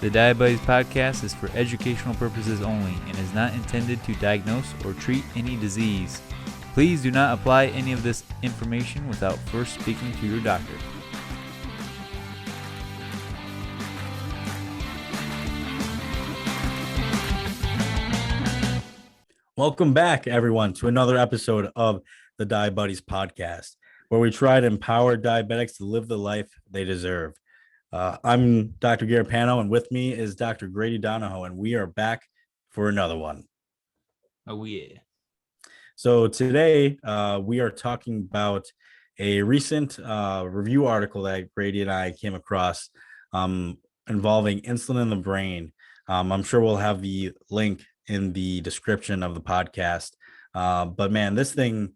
The Diabetes Podcast is for educational purposes only and is not intended to diagnose or treat any disease. Please do not apply any of this information without first speaking to your doctor. Welcome back, everyone, to another episode of the Diabetes Podcast, where we try to empower diabetics to live the life they deserve. I'm Dr. Panno, and with me is Dr. Grady Donohoe, and we are back for another one. Oh, yeah. So today we are talking about a recent review article that Grady and I came across involving insulin in the brain. I'm sure we'll have the link in the description of the podcast. But man, this thing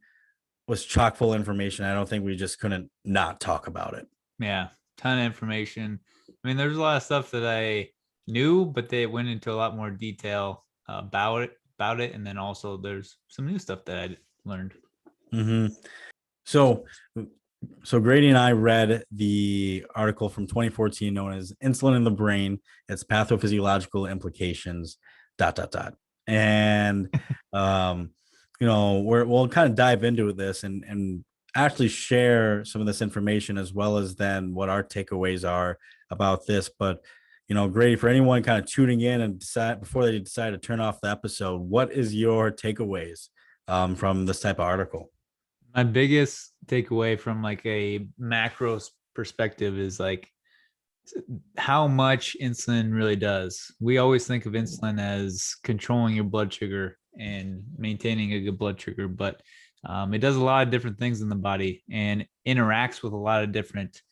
was chock full of information. I don't think we just couldn't not talk about it. Yeah, ton of information. I mean, there's a lot of stuff that I knew, but they went into a lot more detail about it. And then also there's some new stuff that I learned. Mm-hmm. So Grady and I read the article from 2014 known as Insulin in the Brain, its pathophysiological implications, ... And, we'll kind of dive into this and actually share some of this information as well as then what our takeaways are about this. But, Grady, for anyone kind of tuning in and before they decide to turn off the episode, what is your takeaways from this type of article? My biggest takeaway from like a macro perspective is like how much insulin really does. We always think of insulin as controlling your blood sugar and maintaining a good blood sugar, but it does a lot of different things in the body and interacts with a lot of different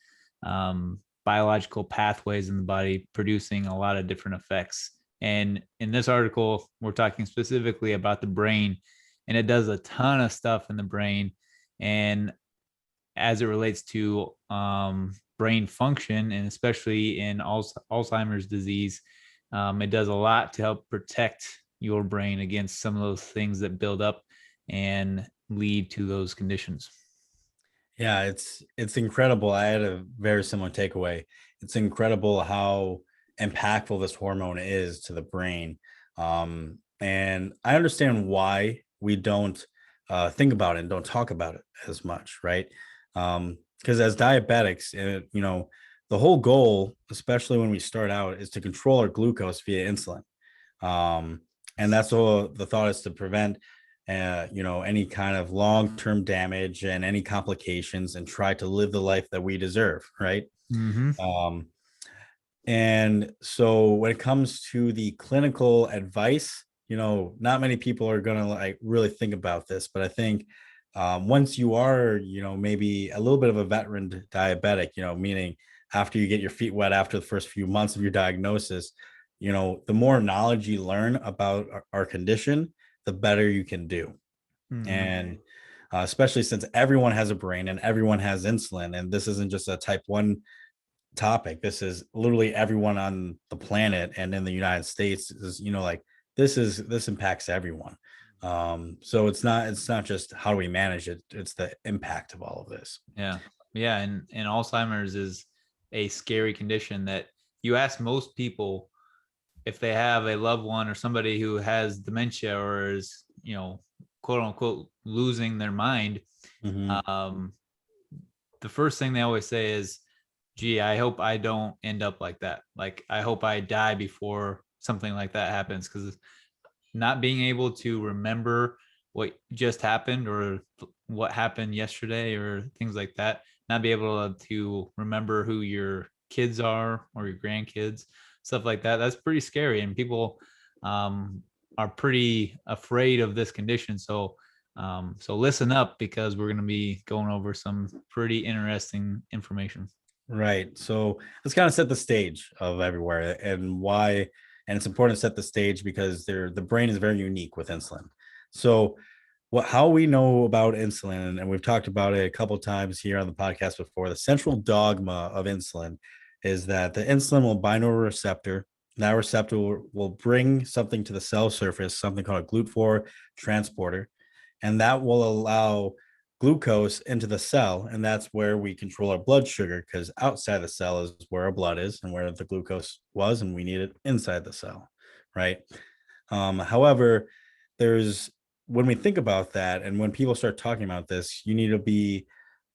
biological pathways in the body, producing a lot of different effects. And in this article, we're talking specifically about the brain, and it does a ton of stuff in the brain. And as it relates to brain function, and especially in Alzheimer's disease, it does a lot to help protect your brain against some of those things that build up and lead to those conditions. Yeah, it's incredible. I had a very similar takeaway. It's incredible how impactful this hormone is to the brain. And I understand why we don't think about it and don't talk about it as much, right? Because as diabetics, the whole goal, especially when we start out, is to control our glucose via insulin. And that's all the thought is to prevent, any kind of long-term damage and any complications and try to live the life that we deserve, right? Mm-hmm. And so when it comes to the clinical advice, not many people are going to like really think about this, but I think once you are, maybe a little bit of a veteran diabetic, meaning after you get your feet wet after the first few months of your diagnosis, the more knowledge you learn about our condition, the better you can do. Mm-hmm. And especially since everyone has a brain and everyone has insulin, and this isn't just a type 1 topic. This is literally everyone on the planet and in the United States is, this impacts everyone. So it's not just how do we manage it, it's the impact of all of this. Yeah. And Alzheimer's is a scary condition that you ask most people if they have a loved one or somebody who has dementia or is, quote unquote, losing their mind. Mm-hmm. The first thing they always say is, gee, I hope I don't end up like that. Like, I hope I die before something like that happens, because not being able to remember what just happened or what happened yesterday or things like that, not be able to remember who your kids are or your grandkids, stuff like that, that's pretty scary. And people are pretty afraid of this condition. So listen up, because we're going to be going over some pretty interesting information. Right. So let's kind of set the stage of everywhere and why. And it's important to set the stage because the brain is very unique with insulin. So how we know about insulin, and we've talked about it a couple of times here on the podcast before, the central dogma of insulin is that the insulin will bind to a receptor. That receptor will bring something to the cell surface, something called a Glut transporter, and that will allow glucose into the cell, and that's where we control our blood sugar, because outside the cell is where our blood is and where the glucose was, and we need it inside the cell, right? However, there's when we think about that, and when people start talking about this, you need to be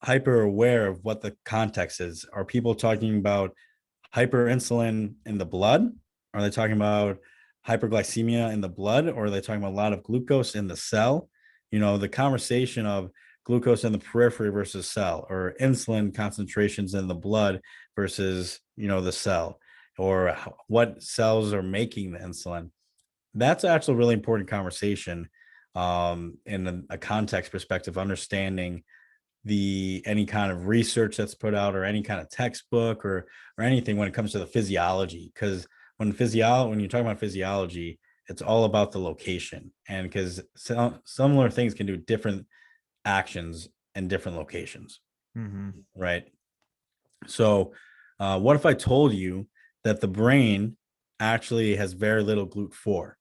hyper aware of what the context is. Are people talking about hyperinsulin in the blood? Are they talking about hyperglycemia in the blood, or are they talking about a lot of glucose in the cell? The conversation of glucose in the periphery versus cell, or insulin concentrations in the blood versus, the cell, or what cells are making the insulin. That's actually a really important conversation, in a context perspective, understanding any kind of research that's put out, or any kind of textbook, or anything when it comes to the physiology. Because when you're talking about physiology, it's all about the location, and because similar things can do different actions in different locations, right? So what if I told you that the brain actually has very little GLUT4,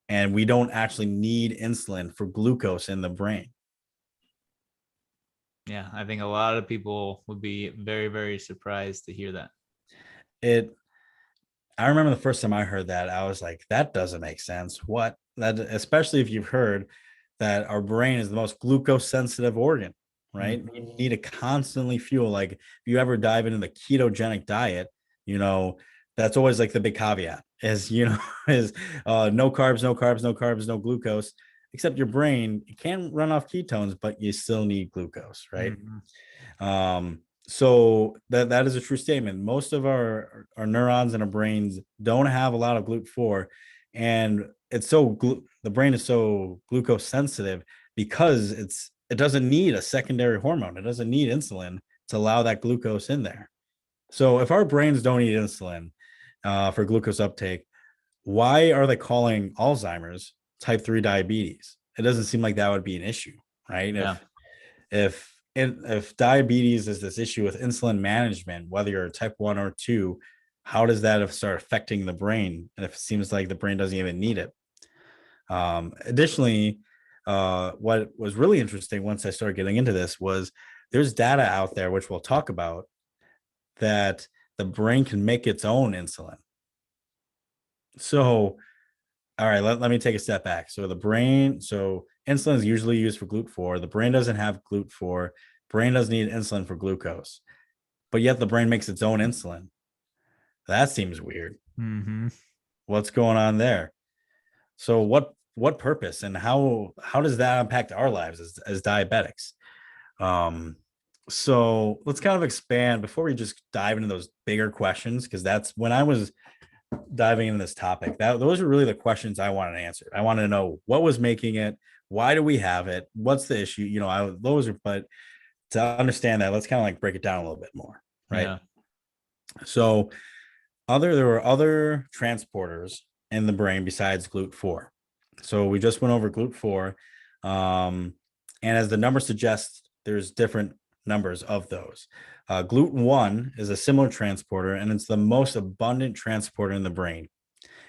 and we don't actually need insulin for glucose in the brain? Yeah, I think a lot of people would be very, very surprised to hear that. I remember the first time I heard that, I was like, that doesn't make sense. What? That, especially if you've heard that our brain is the most glucose sensitive organ, right? You need to constantly fuel. Like, if you ever dive into the ketogenic diet, that's always like the big caveat is, is no carbs, no carbs, no carbs, no glucose. Except your brain, it can run off ketones, but you still need glucose, right? So that is a true statement. Most of our neurons in our brains don't have a lot of GLUT4, and the brain is so glucose sensitive because it doesn't need a secondary hormone. It doesn't need insulin to allow that glucose in there. So if our brains don't need insulin for glucose uptake, why are they calling Alzheimer's type 3 diabetes? It doesn't seem like that would be an issue, right? Yeah. If diabetes is this issue with insulin management, whether you're type 1 or 2, how does that start affecting the brain? And if it seems like the brain doesn't even need it. Additionally, what was really interesting once I started getting into this was there's data out there, which we'll talk about, that the brain can make its own insulin. So, all right, let me take a step back. So insulin is usually used for GLUT4. The brain doesn't have GLUT4. Brain doesn't need insulin for glucose, but yet the brain makes its own insulin. That seems weird. What's going on there? So what purpose, and how does that impact our lives as diabetics? So let's kind of expand before we just dive into those bigger questions, because that's when I was diving into this topic, those are really the questions I wanted answered. I wanted to know what was making it, why do we have it, what's the issue, but to understand that, let's kind of like break it down a little bit more, right? Yeah. So there were other transporters in the brain besides GLUT4. So we just went over GLUT4, and as the number suggests, there's different numbers of those. GLUT1 is a similar transporter, and it's the most abundant transporter in the brain.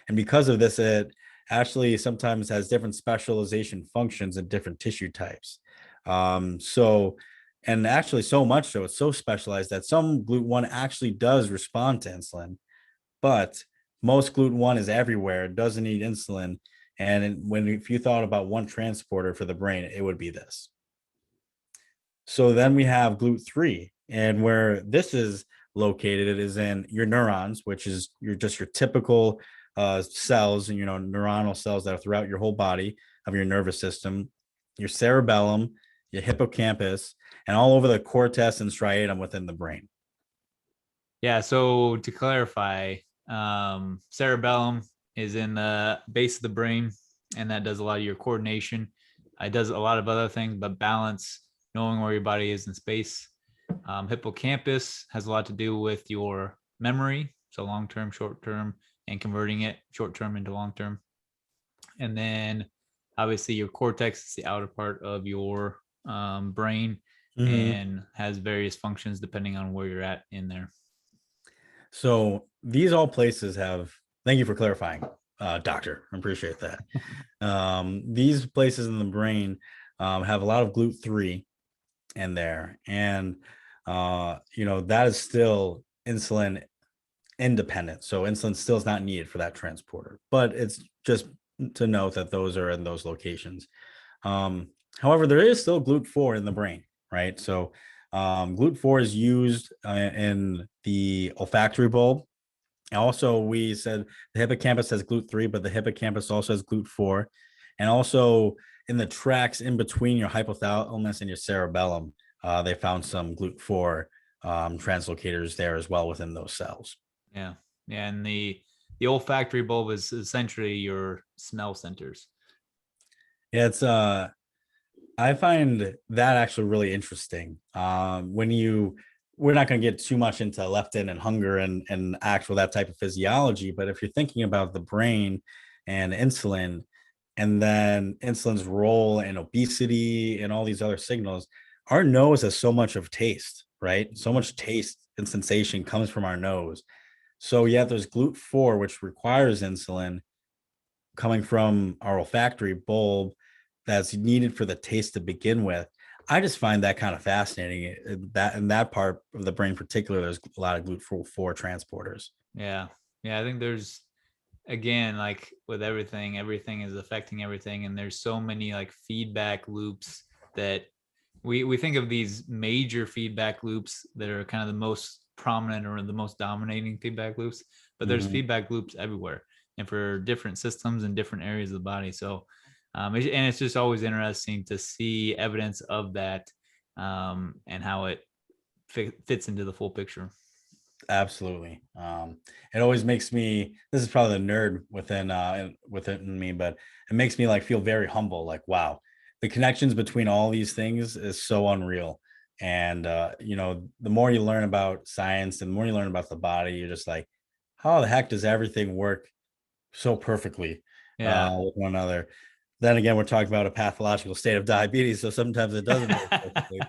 And because of this, it actually sometimes has different specialization functions in different tissue types. And actually so much so, it's so specialized that some GLUT1 actually does respond to insulin, but most GLUT1 is everywhere, doesn't need insulin. And if you thought about one transporter for the brain, it would be this. So then we have GLUT3, and where this is located, it is in your neurons, which is your typical cells, and neuronal cells that are throughout your whole body of your nervous system, your cerebellum, your hippocampus, and all over the cortex and striatum within the brain. Yeah. So to clarify, cerebellum is in the base of the brain, and that does a lot of your coordination. It does a lot of other things, but balance, knowing where your body is in space. Hippocampus has a lot to do with your memory, so long-term, short-term, and converting it short-term into long-term. And then obviously your cortex is the outer part of your brain, and has various functions depending on where you're at in there. So these all places have, thank you for clarifying, doctor, I appreciate that. These places in the brain have a lot of GLUT3, in there. And that is still insulin independent. So insulin still is not needed for that transporter, but it's just to note that those are in those locations. However, there is still GLUT4 in the brain, right? So GLUT4 is used in the olfactory bulb. Also, we said the hippocampus has GLUT3, but the hippocampus also has GLUT4. And also in the tracks in between your hypothalamus and your cerebellum, they found some GLUT4 translocators there as well within those cells. Yeah. Yeah. And the olfactory bulb is essentially your smell centers. Yeah, it's I find that actually really interesting. We're not going to get too much into leptin and hunger and actual that type of physiology, but if you're thinking about the brain and insulin, and then insulin's role in obesity and all these other signals, our nose has so much of taste, right? So much taste and sensation comes from our nose. So yeah, there's GLUT4, which requires insulin coming from our olfactory bulb that's needed for the taste to begin with. I just find that kind of fascinating. That in that part of the brain in particular, there's a lot of GLUT4 transporters. Yeah. Yeah. I think there's, again, like with everything is affecting everything. And there's so many like feedback loops that we think of these major feedback loops that are kind of the most prominent or the most dominating feedback loops, but there's feedback loops everywhere and for different systems and different areas of the body. So, and it's just always interesting to see evidence of that and how it fits into the full picture. Absolutely. It always makes me, this is probably the nerd within me, but it makes me like feel very humble. Like, wow, the connections between all these things is so unreal. And the more you learn about science and the more you learn about the body, you're just like, how the heck does everything work so perfectly with one another? Then again, we're talking about a pathological state of diabetes, so sometimes it doesn't work perfectly.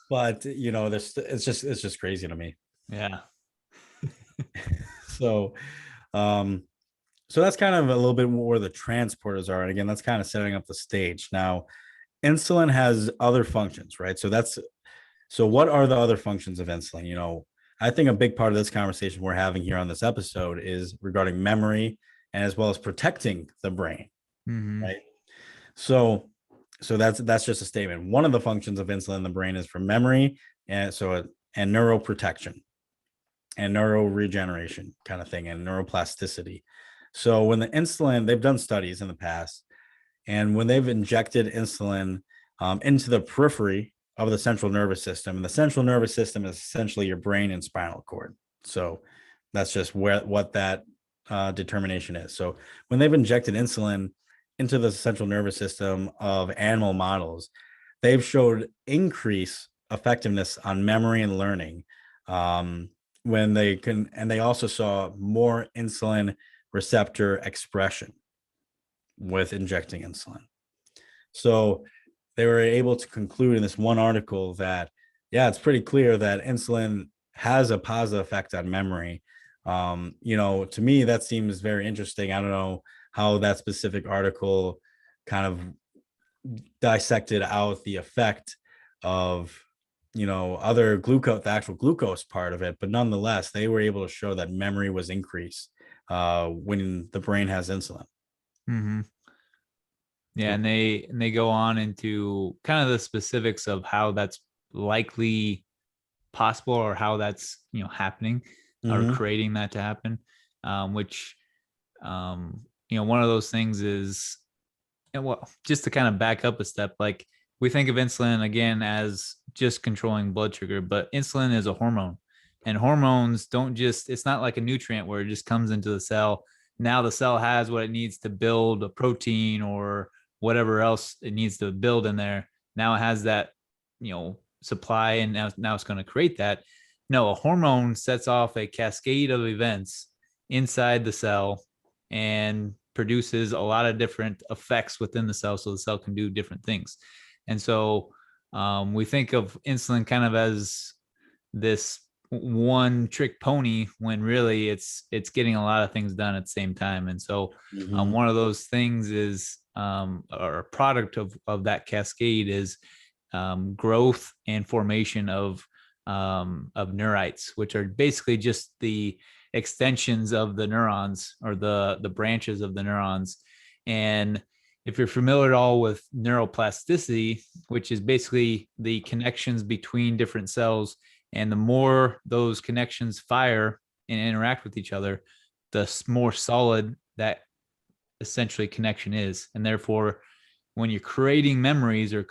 But it's just crazy to me. Yeah. So so that's kind of a little bit more where the transporters are. And again, that's kind of setting up the stage. Now, insulin has other functions, right? So what are the other functions of insulin? I think a big part of this conversation we're having here on this episode is regarding memory and as well as protecting the brain, right? So that's just a statement. One of the functions of insulin in the brain is for memory and neuroprotection and neuroregeneration kind of thing and neuroplasticity. So when the insulin, they've done studies in the past, and when they've injected insulin into the periphery of the central nervous system, and the central nervous system is essentially your brain and spinal cord. So that's just what that determination is. So when they've injected insulin into the central nervous system of animal models, they've showed increased effectiveness on memory and learning when they can, and they also saw more insulin receptor expression with injecting insulin. So they were able to conclude in this one article that, yeah, it's pretty clear that insulin has a positive effect on memory. To me, that seems very interesting. I don't know how that specific article kind of dissected out the effect of other glucose, the actual glucose part of it, but nonetheless they were able to show that memory was increased when the brain has insulin. Yeah, and they go on into kind of the specifics of how that's likely possible or how that's happening or creating that to happen, which one of those things is, well, just to kind of back up a step, like we think of insulin again as just controlling blood sugar, but insulin is a hormone, and hormones don't just, it's not like a nutrient where it just comes into the cell. Now the cell has what it needs to build a protein or whatever else it needs to build in there. Now it has that, supply, and now it's going to create that. No, a hormone sets off a cascade of events inside the cell and produces a lot of different effects within the cell so the cell can do different things. And so we think of insulin kind of as this one trick pony when really it's getting a lot of things done at the same time. And so one of those things is or a product of that cascade is growth and formation of neurites, which are basically just the extensions of the neurons, or the branches of the neurons. And if you're familiar at all with neuroplasticity, which is basically the connections between different cells, and the more those connections fire and interact with each other, the more solid that essentially connection is. And therefore, when you're creating memories, or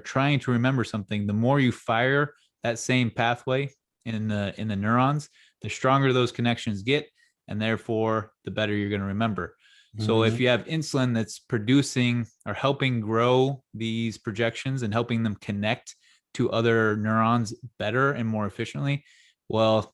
trying to remember something, the more you fire that same pathway in the neurons, the stronger those connections get, and therefore the better you're going to remember. So if you have insulin that's producing or helping grow these projections and helping them connect to other neurons better and more efficiently, well,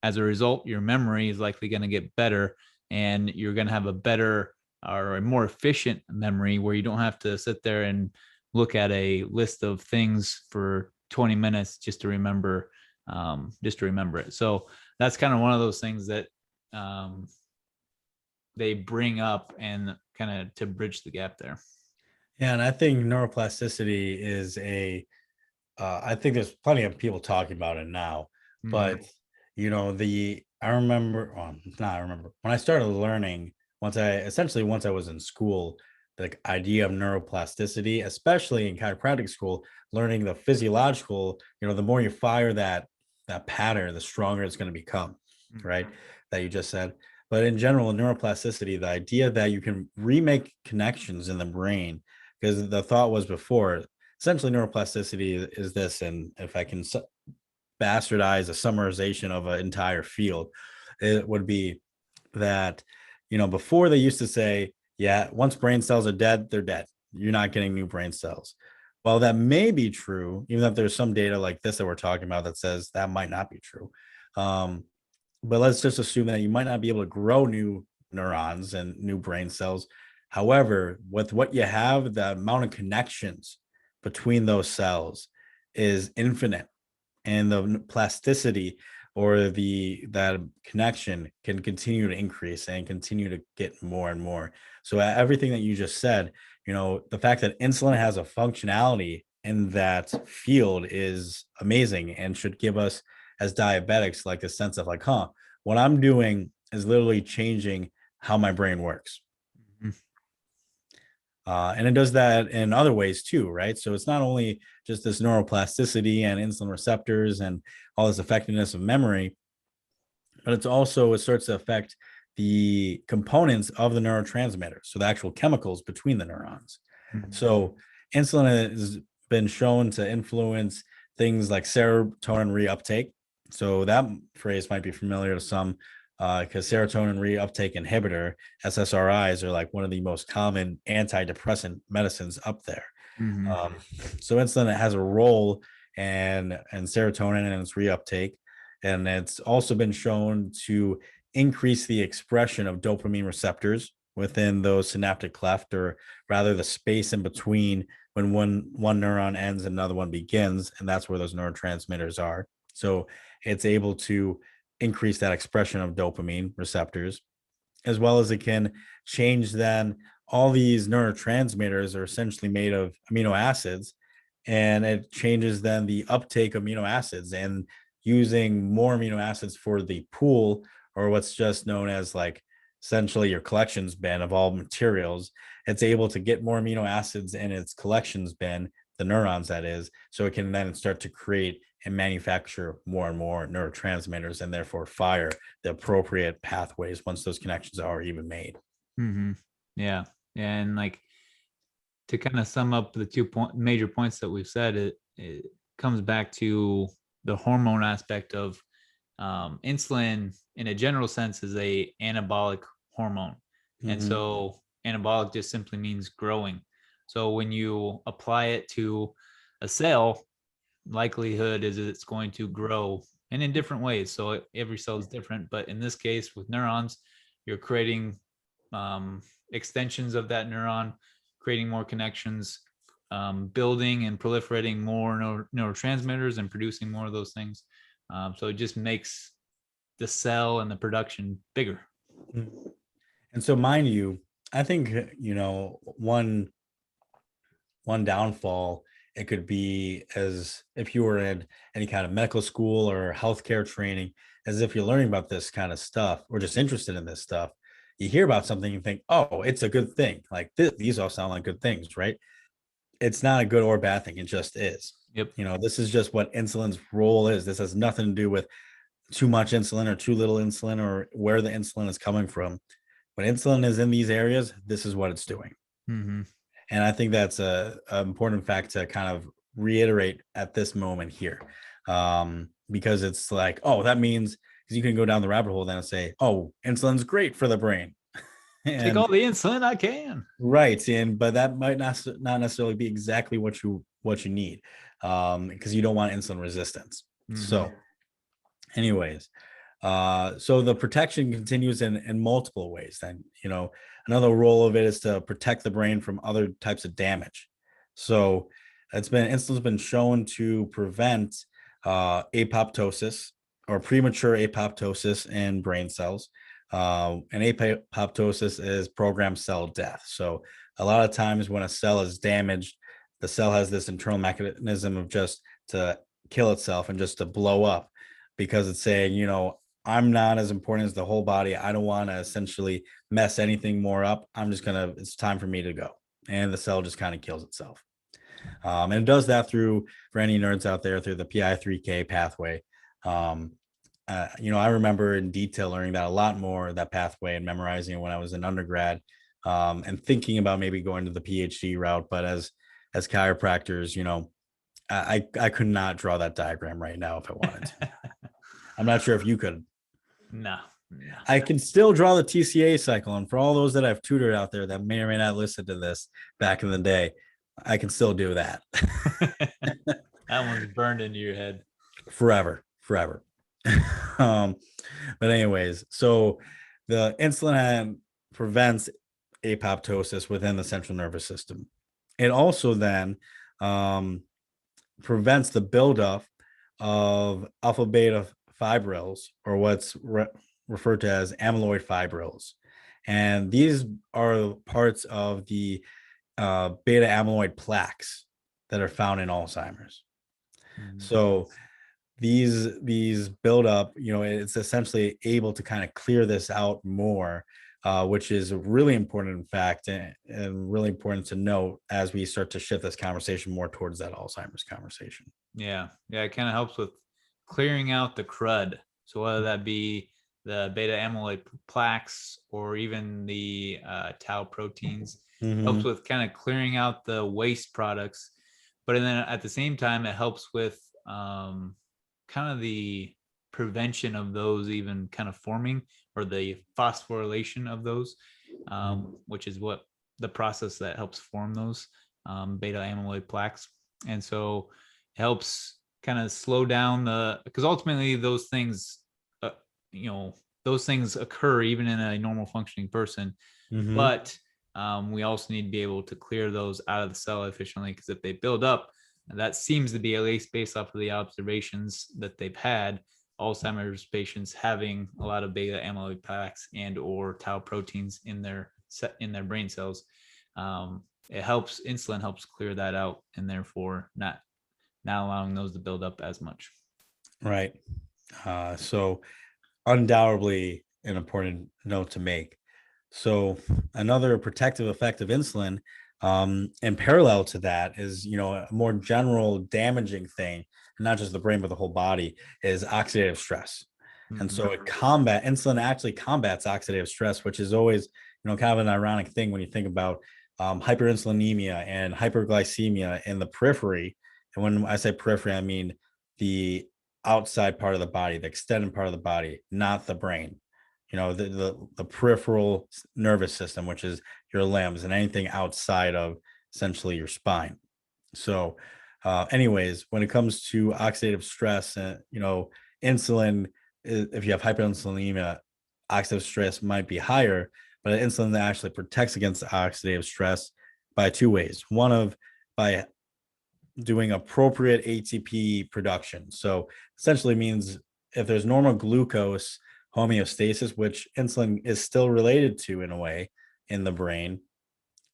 as a result, your memory is likely going to get better, and you're going to have a better or a more efficient memory, where you don't have to sit there and look at a list of things for 20 minutes just to remember it. So that's kind of one of those things that they bring up, and kind of to bridge the gap there. Yeah, and I think neuroplasticity is I think there's plenty of people talking about it now, but I remember, when I started learning, once I was in school, the idea of neuroplasticity, especially in chiropractic school, learning the physiological, the more you fire that pattern, the stronger it's going to become, right? That you just said. But in general, neuroplasticity, the idea that you can remake connections in the brain, because the thought was before, essentially neuroplasticity is this, and if I can bastardize a summarization of an entire field, it would be that, before they used to say, yeah, once brain cells are dead, they're dead. You're not getting new brain cells. Well, that may be true, even if there's some data like this that we're talking about that says that might not be true. But let's just assume that you might not be able to grow new neurons and new brain cells. However, with what you have, the amount of connections between those cells is infinite, and the plasticity, or that connection, can continue to increase and continue to get more and more. So everything that you just said, the fact that insulin has a functionality in that field is amazing, and should give us as diabetics like a sense of like, what I'm doing is literally changing how my brain works. And it does that in other ways too, right? So it's not only just this neuroplasticity and insulin receptors and all this effectiveness of memory, but it starts to affect the components of the neurotransmitters, so the actual chemicals between the neurons. So insulin has been shown to influence things like serotonin reuptake. So that phrase might be familiar to some, because serotonin reuptake inhibitor, SSRIs, are like one of the most common antidepressant medicines up there. So insulin has a role and serotonin and its reuptake, and it's also been shown to increase the expression of dopamine receptors within those synaptic cleft, or rather the space in between when one neuron ends and another one begins, and that's where those neurotransmitters are. So it's able to increase that expression of dopamine receptors, as well as it can change then all these neurotransmitters are essentially made of amino acids, and it changes then the uptake of amino acids, and using more amino acids for the pool, or what's just known as like essentially your collections bin of all materials. It's able to get more amino acids in its collections bin, the neurons that is, so it can then start to create and manufacture more and more neurotransmitters, and therefore fire the appropriate pathways once those connections are even made. Yeah. And like, to kind of sum up the major points that we've said, it comes back to the hormone aspect of insulin in a general sense is a anabolic hormone. And so anabolic just simply means growing. So when you apply it to a cell, likelihood is it's going to grow, and in different ways. So every cell is different, but in this case with neurons, you're creating extensions of that neuron, creating more connections, building and proliferating more neurotransmitters and producing more of those things. So it just makes the cell and the production bigger. And so, mind you, I think one downfall It could be as if you were in any kind of medical school or healthcare training, as if you're learning about this kind of stuff or just interested in this stuff. You hear about something and think, oh, it's a good thing. Like these all sound like good things, right? It's not a good or bad thing. It just is. Yep. This is just what insulin's role is. This has nothing to do with too much insulin or too little insulin or where the insulin is coming from. When insulin is in these areas, this is what it's doing. Mm-hmm. And I think that's a important fact to kind of reiterate at this moment here. Because it's like, oh, that means, because you can go down the rabbit hole then and say, oh, insulin's great for the brain. Take all the insulin I can. Right. But that might not necessarily be exactly what you need. Because you don't want insulin resistance. Mm-hmm. So anyways, so the protection continues in multiple ways. Then, another role of it is to protect the brain from other types of damage. So insulin's been shown to prevent apoptosis or premature apoptosis in brain cells. And apoptosis is programmed cell death. So a lot of times when a cell is damaged, the cell has this internal mechanism of just to kill itself and just to blow up, because it's saying, I'm not as important as the whole body. I don't want to essentially mess anything more up. It's time for me to go. And the cell just kind of kills itself. And it does that for any nerds out there, through the PI3K pathway. I remember in detail learning that a lot more, that pathway, and memorizing it when I was in undergrad, and thinking about maybe going to the PhD route. But as chiropractors, I could not draw that diagram right now if I wanted to. I'm not sure if you could. No. I can still draw the TCA cycle. And for all those that I've tutored out there that may or may not listen to this back in the day, I can still do that. That one's burned into your head. Forever. But anyways, so the insulin prevents apoptosis within the central nervous system. It also then prevents the buildup of alpha beta fibrils, or what's referred to as amyloid fibrils. And these are parts of the beta amyloid plaques that are found in Alzheimer's. Mm-hmm. So these build up, it's essentially able to kind of clear this out more, which is really important, in fact, and really important to note as we start to shift this conversation more towards that Alzheimer's conversation. Yeah. It kind of helps with clearing out the crud. So whether that be the beta amyloid plaques or even the tau proteins, helps with kind of clearing out the waste products. But then at the same time, it helps with kind of the prevention of those even kind of forming, or the phosphorylation of those, which is what the process that helps form those beta amyloid plaques. And so it helps kind of slow down because ultimately those things, those things occur even in a normal functioning person. Mm-hmm. But we also need to be able to clear those out of the cell efficiently, because if they build up, that seems to be, at least based off of the observations that they've had, Alzheimer's patients having a lot of beta amyloid plaques and or tau proteins in their brain cells. Insulin helps clear that out, and therefore not allowing those to build up as much. Right. So undoubtedly an important note to make. So another protective effect of insulin, and parallel to that, is, a more general damaging thing, not just the brain, but the whole body, is oxidative stress. Mm-hmm. And so insulin actually combats oxidative stress, which is always, kind of an ironic thing when you think about hyperinsulinemia and hyperglycemia in the periphery. And when I say periphery, I mean the outside part of the body, the extended part of the body, not the brain. The peripheral nervous system, which is your limbs and anything outside of essentially your spine. So anyways, when it comes to oxidative stress, insulin, if you have hyperinsulinemia, oxidative stress might be higher, but insulin actually protects against oxidative stress by two ways. One, by doing appropriate ATP production. So essentially means if there's normal glucose homeostasis, which insulin is still related to in a way in the brain,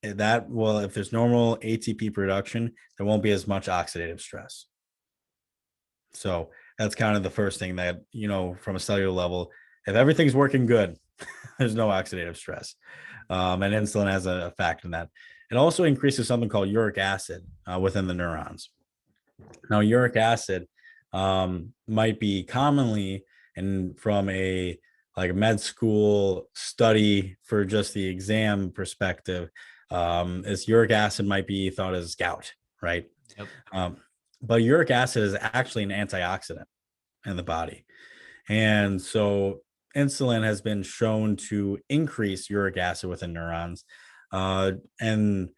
that will, if there's normal ATP production, there won't be as much oxidative stress. So that's kind of the first thing that, from a cellular level, if everything's working good, there's no oxidative stress. And insulin has a fact in that. It also increases something called uric acid within the neurons. Now, uric acid might be commonly, and from a like a med school study for just the exam perspective, is uric acid might be thought as gout, right? Yep. But uric acid is actually an antioxidant in the body. And so insulin has been shown to increase uric acid within neurons. And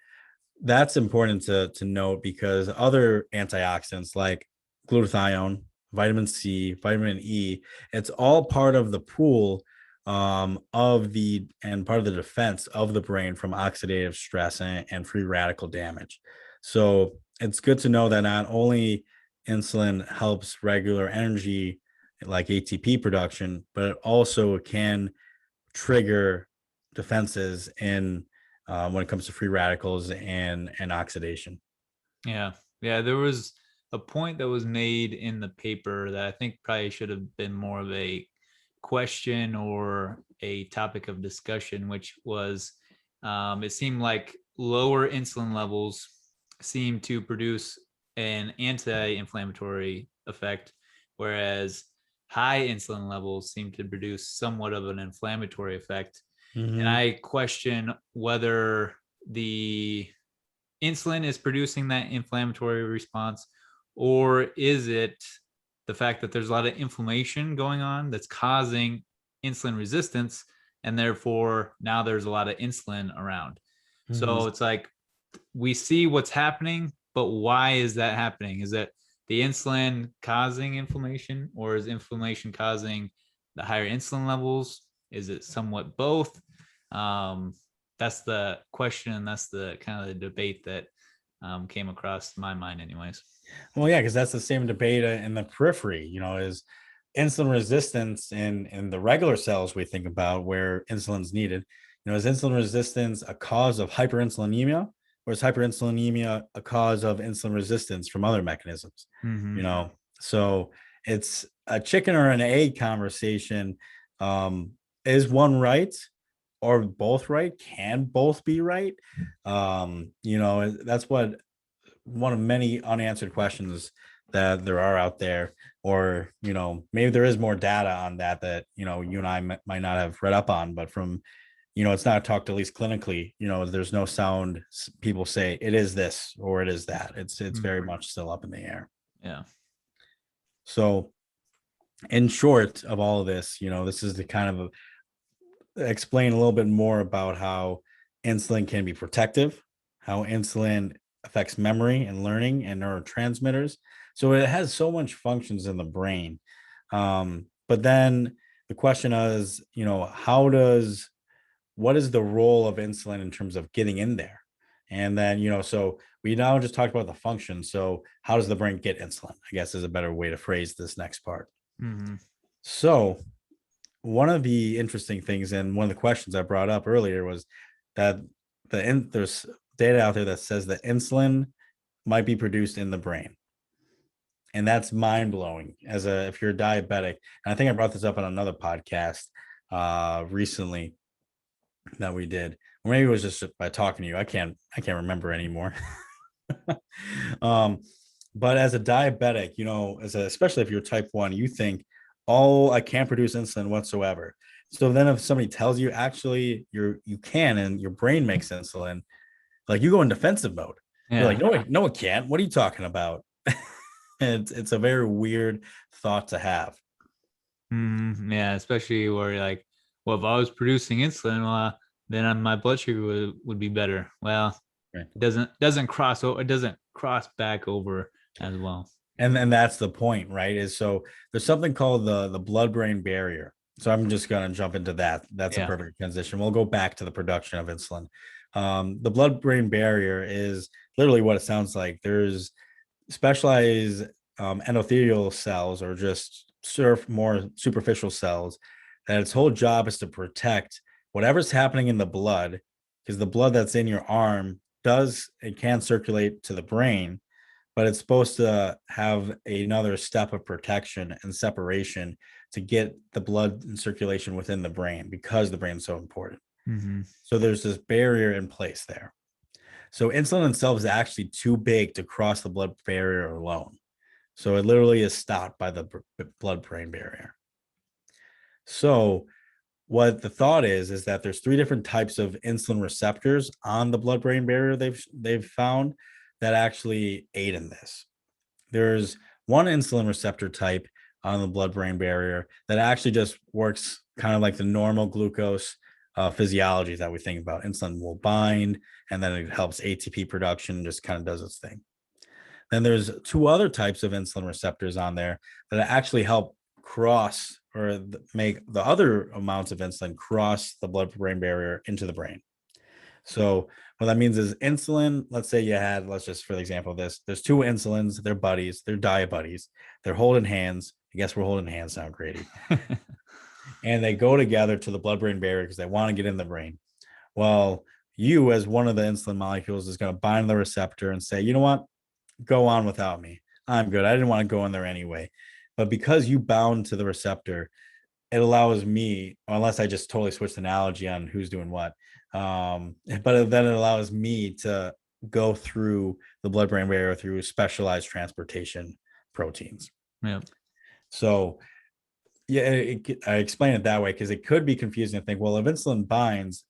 that's important to note because other antioxidants like glutathione, vitamin C, vitamin E, it's all part of the pool and part of the defense of the brain from oxidative stress and free radical damage. So it's good to know that not only insulin helps regular energy like ATP production, but it also can trigger defenses in when it comes to free radicals and oxidation. Yeah. Yeah. There was a point that was made in the paper that I think probably should have been more of a question or a topic of discussion, which was it seemed like lower insulin levels seem to produce an anti-inflammatory effect, whereas high insulin levels seem to produce somewhat of an inflammatory effect. Mm-hmm. And I question whether the insulin is producing that inflammatory response, or is it the fact that there's a lot of inflammation going on that's causing insulin resistance, and therefore now there's a lot of insulin around. Mm-hmm. So it's like we see what's happening, but why is that happening? Is that the insulin causing inflammation, or is inflammation causing the higher insulin levels? Is it somewhat both? That's the question, and that's the kind of the debate that came across my mind anyways. Well, yeah, because that's the same debate in the periphery, is insulin resistance in the regular cells we think about where insulin's needed. Is insulin resistance a cause of hyperinsulinemia, or is hyperinsulinemia a cause of insulin resistance from other mechanisms? Mm-hmm. So it's a chicken or an egg conversation. Is one right or both right? Can both be right? That's what one of many unanswered questions that there are out there, or maybe there is more data on that you and I might not have read up on, but from it's not talked, at least clinically, there's no sound people say it is this or it is that. It's very much still up in the air. Yeah. So in short of all of this, this is the kind of explain a little bit more about how insulin can be protective, how insulin affects memory and learning and neurotransmitters. So it has so much functions in the brain. But then the question is, what is the role of insulin in terms of getting in there? And then, so we now just talked about the function. So how does the brain get insulin? I guess is a better way to phrase this next part. Mm-hmm. So one of the interesting things, and one of the questions I brought up earlier, was that there's data out there that says that insulin might be produced in the brain. And that's mind-blowing if you're a diabetic. And I think I brought this up on another podcast recently that we did, or maybe it was just by talking to you. I can't remember anymore. But as a diabetic, especially if you're type 1, you think, oh, I can't produce insulin whatsoever. So then if somebody tells you actually you can, and your brain makes insulin, like you go in defensive mode. Yeah. You're like, no, it can't. What are you talking about? It's a very weird thought to have. Yeah, especially where you're like, well, if I was producing insulin, then my blood sugar would be better. Well, right. It doesn't cross over. It doesn't cross back over as well. And that's the point, right? Is so there's something called the blood-brain barrier. So I'm just going to jump into that. That's a perfect transition. We'll go back to the production of insulin. The blood-brain barrier is literally what it sounds like. There's specialized endothelial cells, or just more superficial cells, that its whole job is to protect whatever's happening in the blood, because the blood that's in your arm it can circulate to the brain, but it's supposed to have another step of protection and separation to get the blood in circulation within the brain, because the brain's so important. Mm-hmm. So there's this barrier in place there. So insulin itself is actually too big to cross the blood barrier alone. So it literally is stopped by the blood-brain barrier. So what the thought is that there's 3 different types of insulin receptors on the blood-brain barrier they've found that actually aid in this. There's one insulin receptor type on the blood-brain barrier that actually just works kind of like the normal glucose physiology that we think about. Insulin will bind, and then it helps ATP production, just kind of does its thing. Then there's 2 other types of insulin receptors on there that actually help cross or make the other amounts of insulin cross the blood-brain barrier into the brain. So what that means is insulin, let's say let's just for the example of this, there's 2 insulins, they're buddies, they're diet buddies, they're holding hands. I guess we're holding hands now, Grady. And they go together to the blood-brain barrier because they want to get in the brain. Well, you as one of the insulin molecules is going to bind the receptor and say, you know what, go on without me. I'm good. I didn't want to go in there anyway. But because you bound to the receptor, it allows me, unless I just totally switched the analogy on who's doing what, but then it allows me to go through the blood-brain barrier through specialized transportation proteins. Yeah. So yeah, I explain it that way because it could be confusing to think, well, if insulin binds,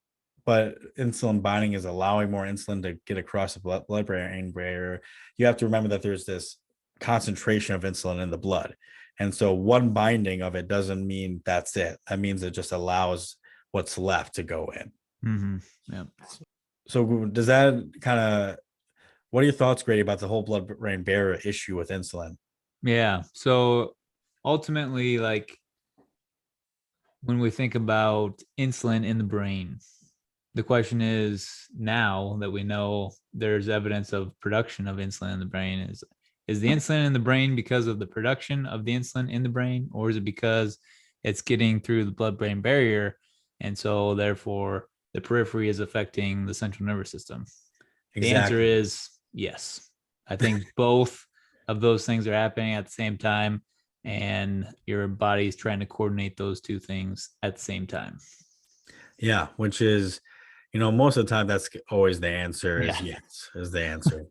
but insulin binding is allowing more insulin to get across the blood-brain barrier, you have to remember that there's this concentration of insulin in the blood. And so one binding of it doesn't mean that's it. That means it just allows what's left to go in. Mm-hmm. Yeah. So does that what are your thoughts, Grady, about the whole blood-brain barrier issue with insulin? Yeah. So ultimately, like when we think about insulin in the brain, the question is, now that we know there's evidence of production of insulin in the brain, is the insulin in the brain because of the production of the insulin in the brain, or is it because it's getting through the blood-brain barrier, and so therefore the periphery is affecting the central nervous system? Exactly. The answer is yes. I think both of those things are happening at the same time, and your body's trying to coordinate those 2 things at the same time. Yeah, which is, most of the time that's always the answer is yes, is the answer.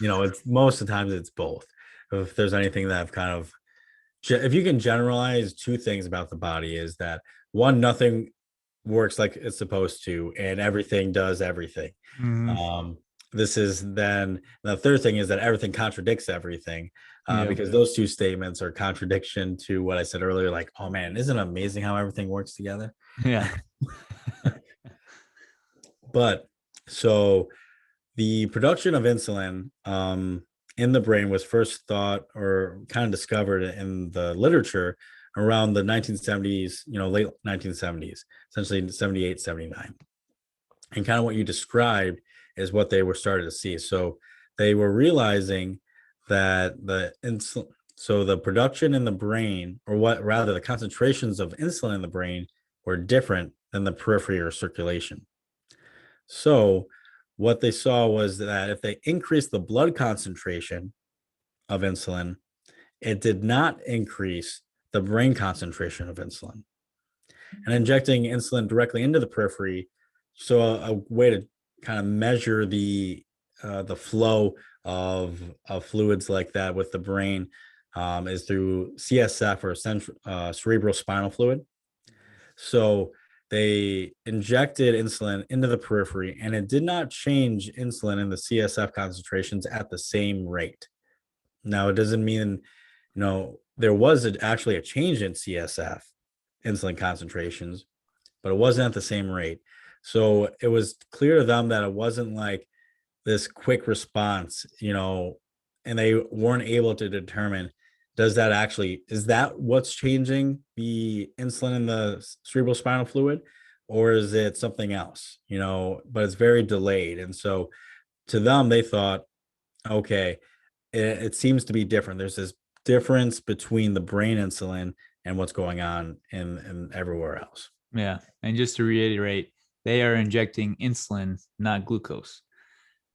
It's most of the times it's both. If there's anything that I've if you can generalize 2 things about the body, is that one, nothing works like it's supposed to, and everything does everything. Mm-hmm. This is then the third thing is that everything contradicts everything, because those 2 statements are contradiction to what I said earlier. Like, oh man, isn't it amazing how everything works together? Yeah. But so the production of insulin in the brain was first thought or kind of discovered in the literature around the 1970s, late 1970s, essentially 78, 79. And kind of what you described is what they were starting to see. So they were realizing that the production in the brain, or the concentrations of insulin in the brain were different than the periphery or circulation. So what they saw was that if they increased the blood concentration of insulin, it did not increase the brain concentration of insulin. And injecting insulin directly into the periphery, so a way to kind of measure the flow of fluids like that with the brain is through CSF, or cerebral spinal fluid. So they injected insulin into the periphery, and it did not change insulin in the CSF concentrations at the same rate. Now, it doesn't mean, there was actually a change in CSF insulin concentrations, but it wasn't at the same rate. So it was clear to them that it wasn't like this quick response, and they weren't able to determine, is that what's changing the insulin in the cerebral spinal fluid, or is it something else? But it's very delayed. And so to them, they thought, okay, it seems to be different. There's this difference between the brain insulin and what's going on in everywhere else. Yeah. And just to reiterate, they are injecting insulin, not glucose.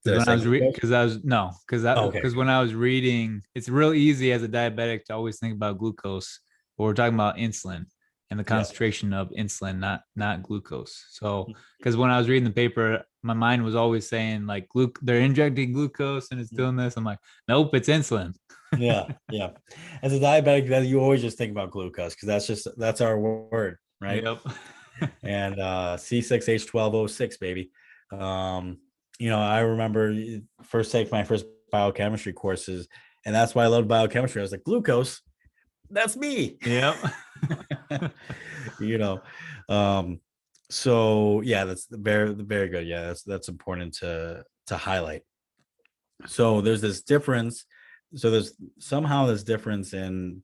Did I Because when I say was glucose? because I was no, Okay. because when I was reading, it's real easy as a diabetic to always think about glucose, but we're talking about insulin and the Yeah. concentration of insulin, not glucose. So because when I was reading the paper, my mind was always saying like they're injecting glucose and it's doing this. I'm like, nope, it's insulin. Yeah. Yeah. As a diabetic, that you always just think about glucose because that's our word, right? Yep. And C6H12O6, baby. Um, I remember first take my first biochemistry courses, and that's why I loved biochemistry. I was like, glucose, that's me. Yep. you know. Um, so yeah, that's very good. Yeah, that's important to highlight. So there's this difference. So there's somehow this difference in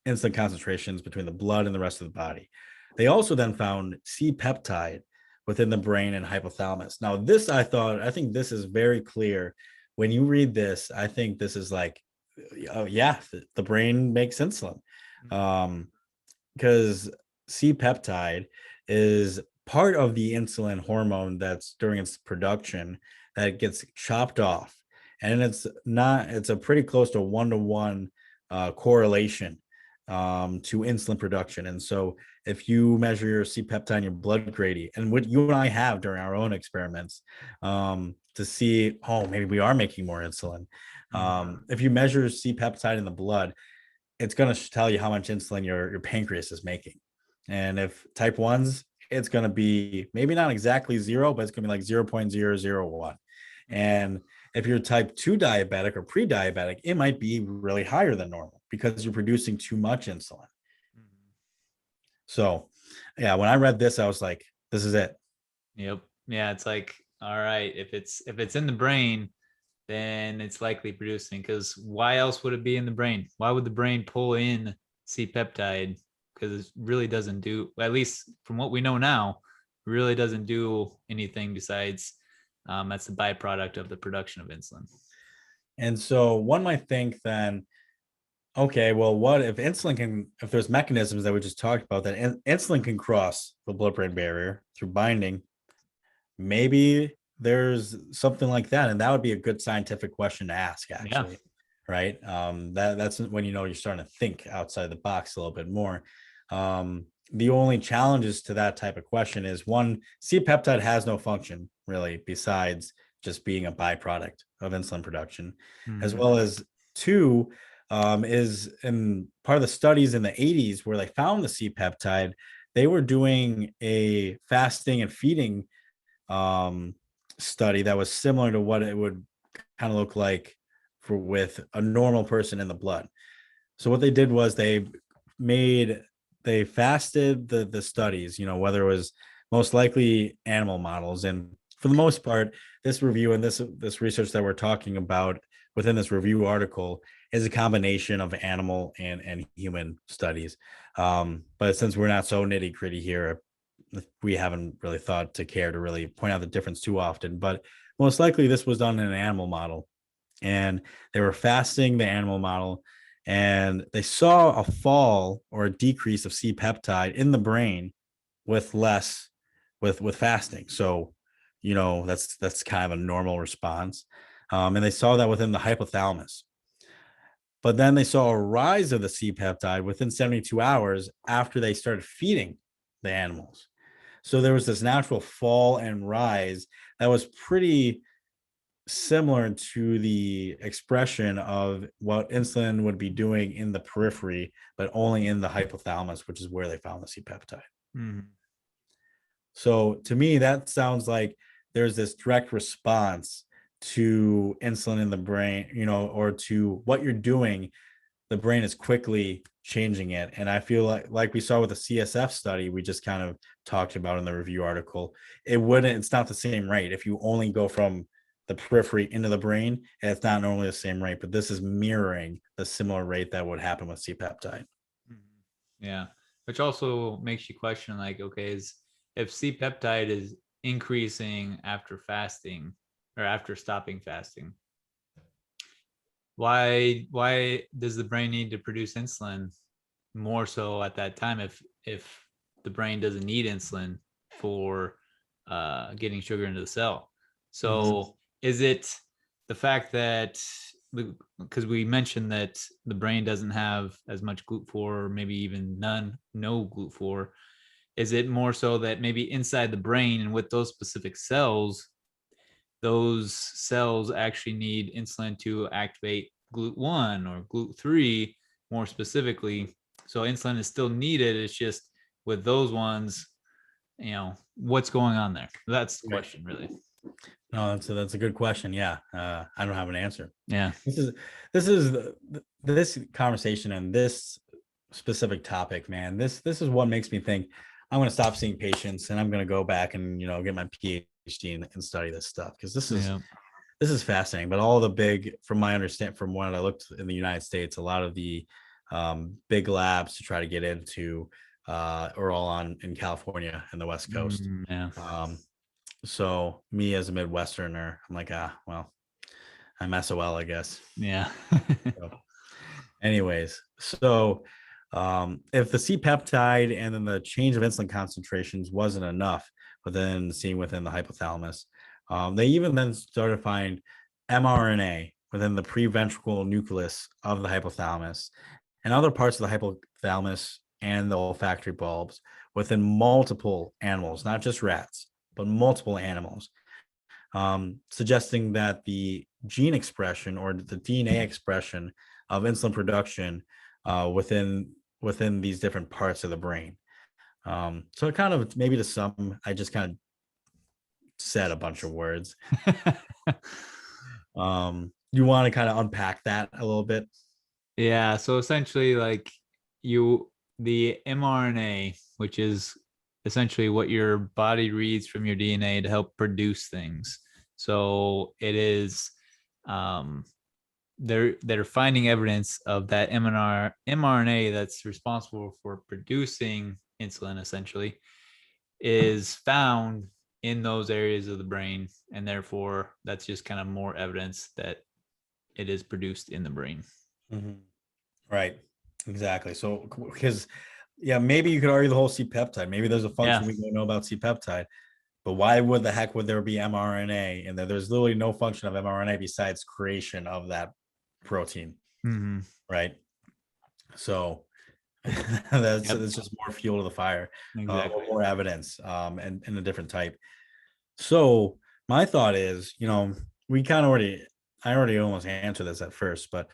insulin concentrations between the blood and the rest of the body. They also then found C-peptide within the brain and hypothalamus. Now, I think this is very clear. When you read this, I think this is like, oh yeah, the brain makes insulin. Because C-peptide is part of the insulin hormone that's during its production that gets chopped off. And it's a pretty close to 1-to-1 correlation to insulin production. And so if you measure your C-peptide in your blood gradient, and what you and I have during our own experiments to see, oh, maybe we are making more insulin. If you measure C-peptide in the blood, it's going to tell you how much insulin your pancreas is making. And if type 1s, it's going to be maybe not exactly 0, but it's going to be like 0.001. And if you're type 2 diabetic or pre-diabetic, it might be really higher than normal because you're producing too much insulin. So, yeah, when I read this, I was like, this is it. Yep. Yeah, it's like, all right, if it's in the brain, then it's likely producing, because why else would it be in the brain? Why would the brain pull in C-peptide? Because it really doesn't do, at least from what we know now, really doesn't do anything besides that's the byproduct of the production of insulin. And so one might think then, okay, well, what if if there's mechanisms that we just talked about that insulin can cross the blood-brain barrier through binding, maybe there's something like that. And that would be a good scientific question to ask, actually. Yeah. Right. That's when you're starting to think outside the box a little bit more. The only challenges to that type of question is, one, C-peptide has no function really besides just being a byproduct of insulin production, as well as two, is in part of the studies in the 80s where they found the C-peptide, they were doing a fasting and feeding study that was similar to what it would kind of look like with a normal person in the blood. So what they did was they fasted the studies, whether it was most likely animal models. And for the most part, this review and this research that we're talking about within this review article is a combination of animal and human studies. But since we're not so nitty gritty here, we haven't really thought to care to really point out the difference too often. But most likely this was done in an animal model, and they were fasting the animal model, and they saw a fall or a decrease of C-peptide in the brain with fasting. So, that's kind of a normal response. And they saw that within the hypothalamus. But then they saw a rise of the C-peptide within 72 hours after they started feeding the animals. So there was this natural fall and rise that was pretty similar to the expression of what insulin would be doing in the periphery, but only in the hypothalamus, which is where they found the C-peptide. So to me, that sounds like there's this direct response to insulin in the brain, or to what you're doing. The brain is quickly changing it. And I feel like we saw with the CSF study we just kind of talked about in the review article, it's not the same rate. If you only go from the periphery into the brain, it's not normally the same rate, but this is mirroring the similar rate that would happen with C-peptide. Yeah. Which also makes you question, like, okay, if C-peptide is increasing after fasting or after stopping fasting, why does the brain need to produce insulin more so at that time if the brain doesn't need insulin for getting sugar into the cell. So is it the fact that, because we mentioned that the brain doesn't have as much GLUT4, or maybe even no GLUT4, is it more so that maybe inside the brain and with those specific cells, those cells actually need insulin to activate GLUT1 or GLUT3 more specifically? So insulin is still needed. It's just with those ones, what's going on there? That's the question, really. No, that's a good question. Yeah, I don't have an answer. Yeah. This conversation and this specific topic, man. This is what makes me think I'm going to stop seeing patients and I'm going to go back and get my PhD and study this stuff, because this is fascinating. But all the big, from what I looked in the United States, a lot of the big labs to try to get into are all in California and the West Coast. So me as a Midwesterner, I'm like, well, I'm SOL, I guess. Yeah. Anyways, so if the C-peptide and then the change of insulin concentrations wasn't enough within the hypothalamus, they even then started to find mRNA within the preventricular nucleus of the hypothalamus and other parts of the hypothalamus and the olfactory bulbs within multiple animals, not just rats, but multiple animals, suggesting that the gene expression or the DNA expression of insulin production within these different parts of the brain. So it kind of, maybe to some, I just kind of said a bunch of words. You want to kind of unpack that a little bit? Yeah. So essentially, like the mRNA, which is essentially what your body reads from your DNA to help produce things. So it is, they're finding evidence of that mRNA that's responsible for producing insulin, essentially, is found in those areas of the brain, and therefore that's just kind of more evidence that it is produced in the brain. Right, exactly. So because maybe you could argue the whole C-peptide, maybe there's a function we don't know about C-peptide, but why would there be mRNA? And there's literally no function of mRNA besides creation of that protein. Right. So that's just more fuel to the fire. Exactly. More evidence and a different type. So my thought is, I already almost answered this at first, but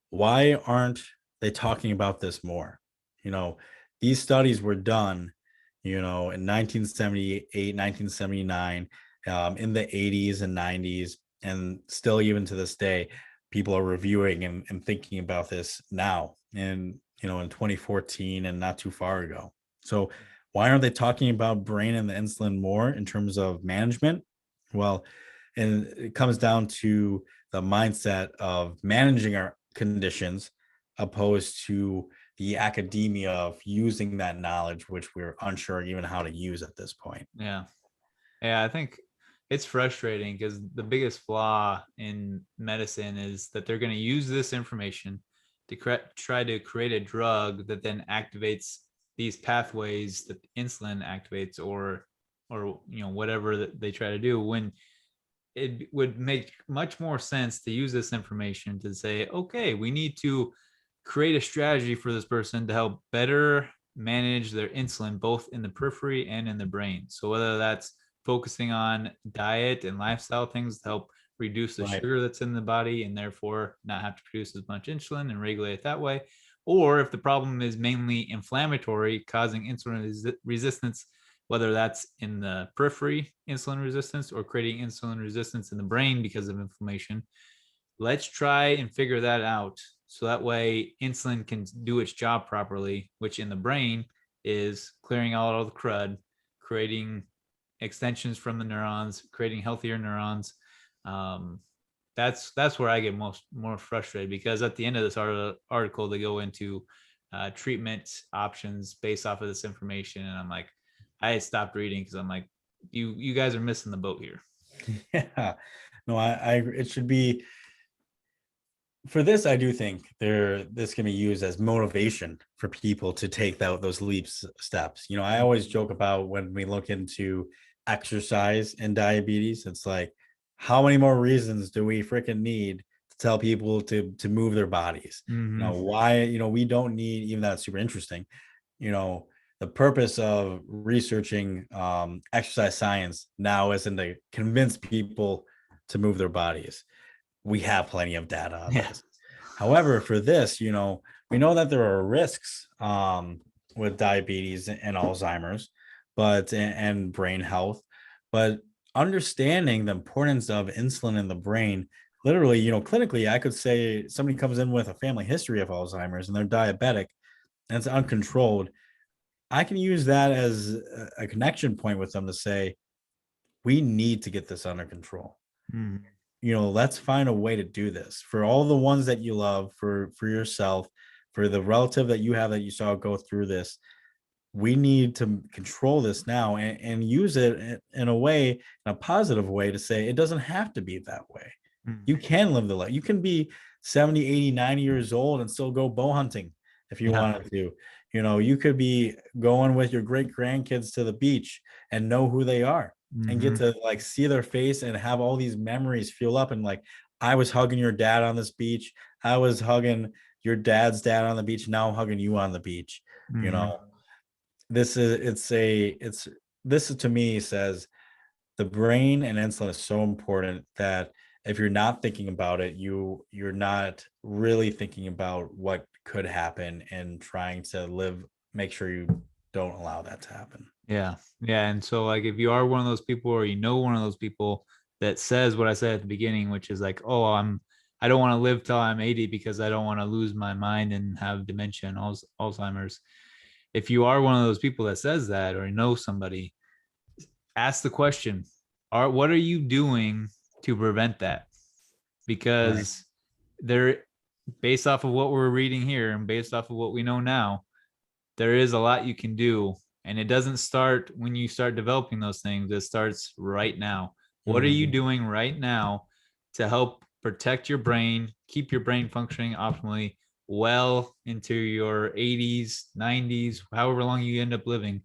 why aren't they talking about this more? These studies were done, in 1978, 1979, in the 80s and 90s, and still even to this day, people are reviewing and thinking about this now in 2014 and not too far ago. So why aren't they talking about brain and the insulin more in terms of management? Well, and it comes down to the mindset of managing our conditions opposed to the academia of using that knowledge, which we're unsure even how to use at this point. Yeah, I think it's frustrating because the biggest flaw in medicine is that they're going to use this information to try to create a drug that then activates these pathways that insulin activates, or whatever that they try to do, when it would make much more sense to use this information to say, okay, we need to create a strategy for this person to help better manage their insulin, both in the periphery and in the brain. So whether that's focusing on diet and lifestyle things to help reduce the sugar that's in the body and therefore not have to produce as much insulin and regulate it that way, or if the problem is mainly inflammatory, causing insulin resistance, whether that's in the periphery, insulin resistance, or creating insulin resistance in the brain because of inflammation, let's try and figure that out. So that way insulin can do its job properly, which in the brain is clearing out all the crud, creating extensions from the neurons, creating healthier neurons. That's where I get more frustrated, because at the end of this article, they go into treatment options based off of this information. And I'm like, I had stopped reading because I'm like, you guys are missing the boat here. Yeah, no, it should be, for this, I do think this can be used as motivation for people to take those leaps steps. I always joke about when we look into exercise and diabetes. It's like, how many more reasons do we freaking need to tell people to move their bodies? Why, we don't need, even that's super interesting, you know, the purpose of researching exercise science now isn't to convince people to move their bodies. We have plenty of data on this. However, for this, we know that there are risks with diabetes and Alzheimer's, and brain health, but understanding the importance of insulin in the brain, literally, clinically, I could say somebody comes in with a family history of Alzheimer's and they're diabetic and it's uncontrolled. I can use that as a connection point with them to say, we need to get this under control. Let's find a way to do this for all the ones that you love, for yourself, for the relative that you have that you saw go through this. We need to control this now and use it in a way, in a positive way, to say it doesn't have to be that way. You can live the life. You can be 70, 80, 90 years old and still go bow hunting if you wanted to. You could be going with your great grandkids to the beach and know who they are and get to like see their face and have all these memories fuel up. And like, I was hugging your dad on this beach. I was hugging your dad's dad on the beach. Now I'm hugging you on the beach. This to me says the brain and insulin is so important that if you're not thinking about it, you're not really thinking about what could happen and trying to make sure you don't allow that to happen. Yeah. And so like, if you are one of those people, or one of those people that says what I said at the beginning, which is like, oh, I don't want to live till I'm 80 because I don't want to lose my mind and have dementia and Alzheimer's. If you are one of those people that says that, or know somebody, ask the question, what are you doing to prevent that? Because based off of what we're reading here and based off of what we know now, there is a lot you can do. And it doesn't start when you start developing those things. It starts right now. What are you doing right now to help protect your brain, keep your brain functioning optimally well into your 80s, 90s, however long you end up living?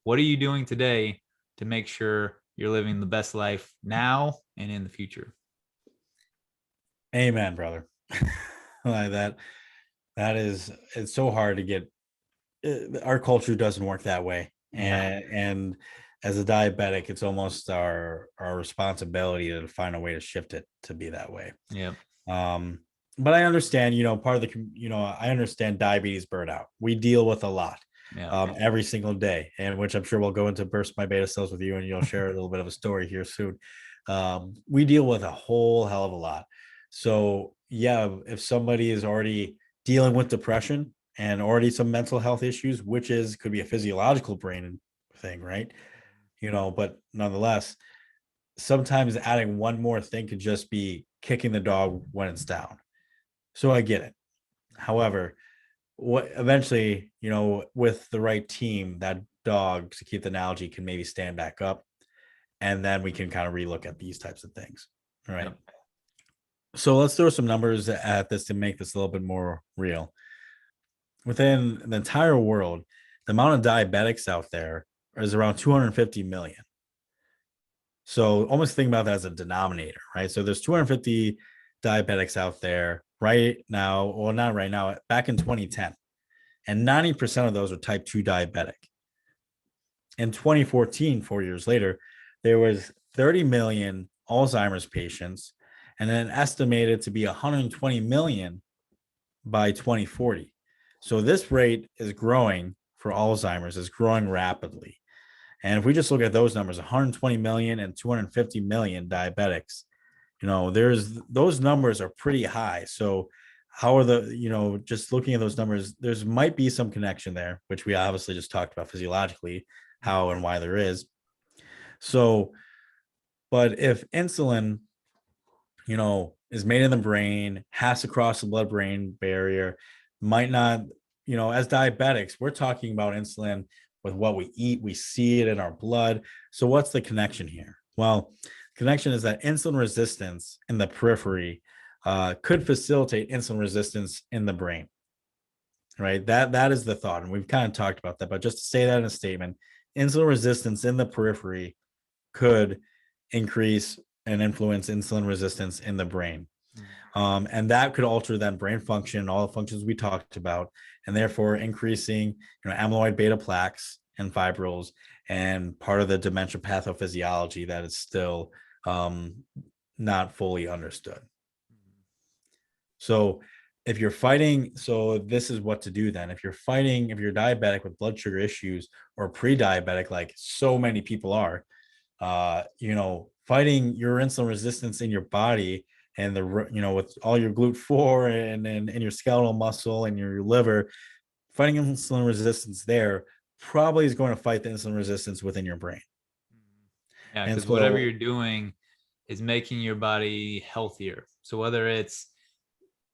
What are you doing today to make sure you're living the best life now and in the future? Amen, brother. Like that is, it's so hard to get. Our culture doesn't work that way. And as a diabetic, it's almost our responsibility to find a way to shift it to be that way. But I understand, part of the, I understand diabetes burnout. We deal with a lot every single day, and which I'm sure we'll go into burst my beta cells with you, and you'll share a little bit of a story here soon. We deal with a whole hell of a lot. So yeah, if somebody is already dealing with depression and already some mental health issues, which could be a physiological brain thing, right? But nonetheless, sometimes adding one more thing could just be kicking the dog when it's down. So I get it. However, what eventually, with the right team, that dog, to keep the analogy, can maybe stand back up, and then we can kind of relook at these types of things. All right. So let's throw some numbers at this to make this a little bit more real. Within the entire world, the amount of diabetics out there is around 250 million. So almost think about that as a denominator, right? So there's 250 diabetics out there right now, well, not right now, back in 2010. And 90% of those are type 2 diabetic. In 2014, 4 years later, there was 30 million Alzheimer's patients, and then estimated to be 120 million by 2040. So this rate is growing for Alzheimer's, is growing rapidly. And if we just look at those numbers, 120 million and 250 million diabetics, those numbers are pretty high. So how are just looking at those numbers, there's might be some connection there, which we obviously just talked about physiologically, how and why there is. So, but if insulin, is made in the brain, has to cross the blood-brain barrier, might not, as diabetics, we're talking about insulin with what we eat. We see it in our blood. So what's the connection here? Well, connection is that insulin resistance in the periphery could facilitate insulin resistance in the brain, right? That is the thought. And we've kind of talked about that, but just to say that in a statement, insulin resistance in the periphery could increase and influence insulin resistance in the brain. And that could alter then brain function, all the functions we talked about, and therefore increasing, amyloid beta plaques and fibrils, and part of the dementia pathophysiology that is still not fully understood. So if you're fighting, so this is what to do then. If you're diabetic with blood sugar issues or pre-diabetic, like so many people are, fighting your insulin resistance in your body and with all your GLUT4 and your skeletal muscle and your liver, fighting insulin resistance there probably is going to fight the insulin resistance within your brain. Yeah, because whatever you're doing is making your body healthier. So whether it's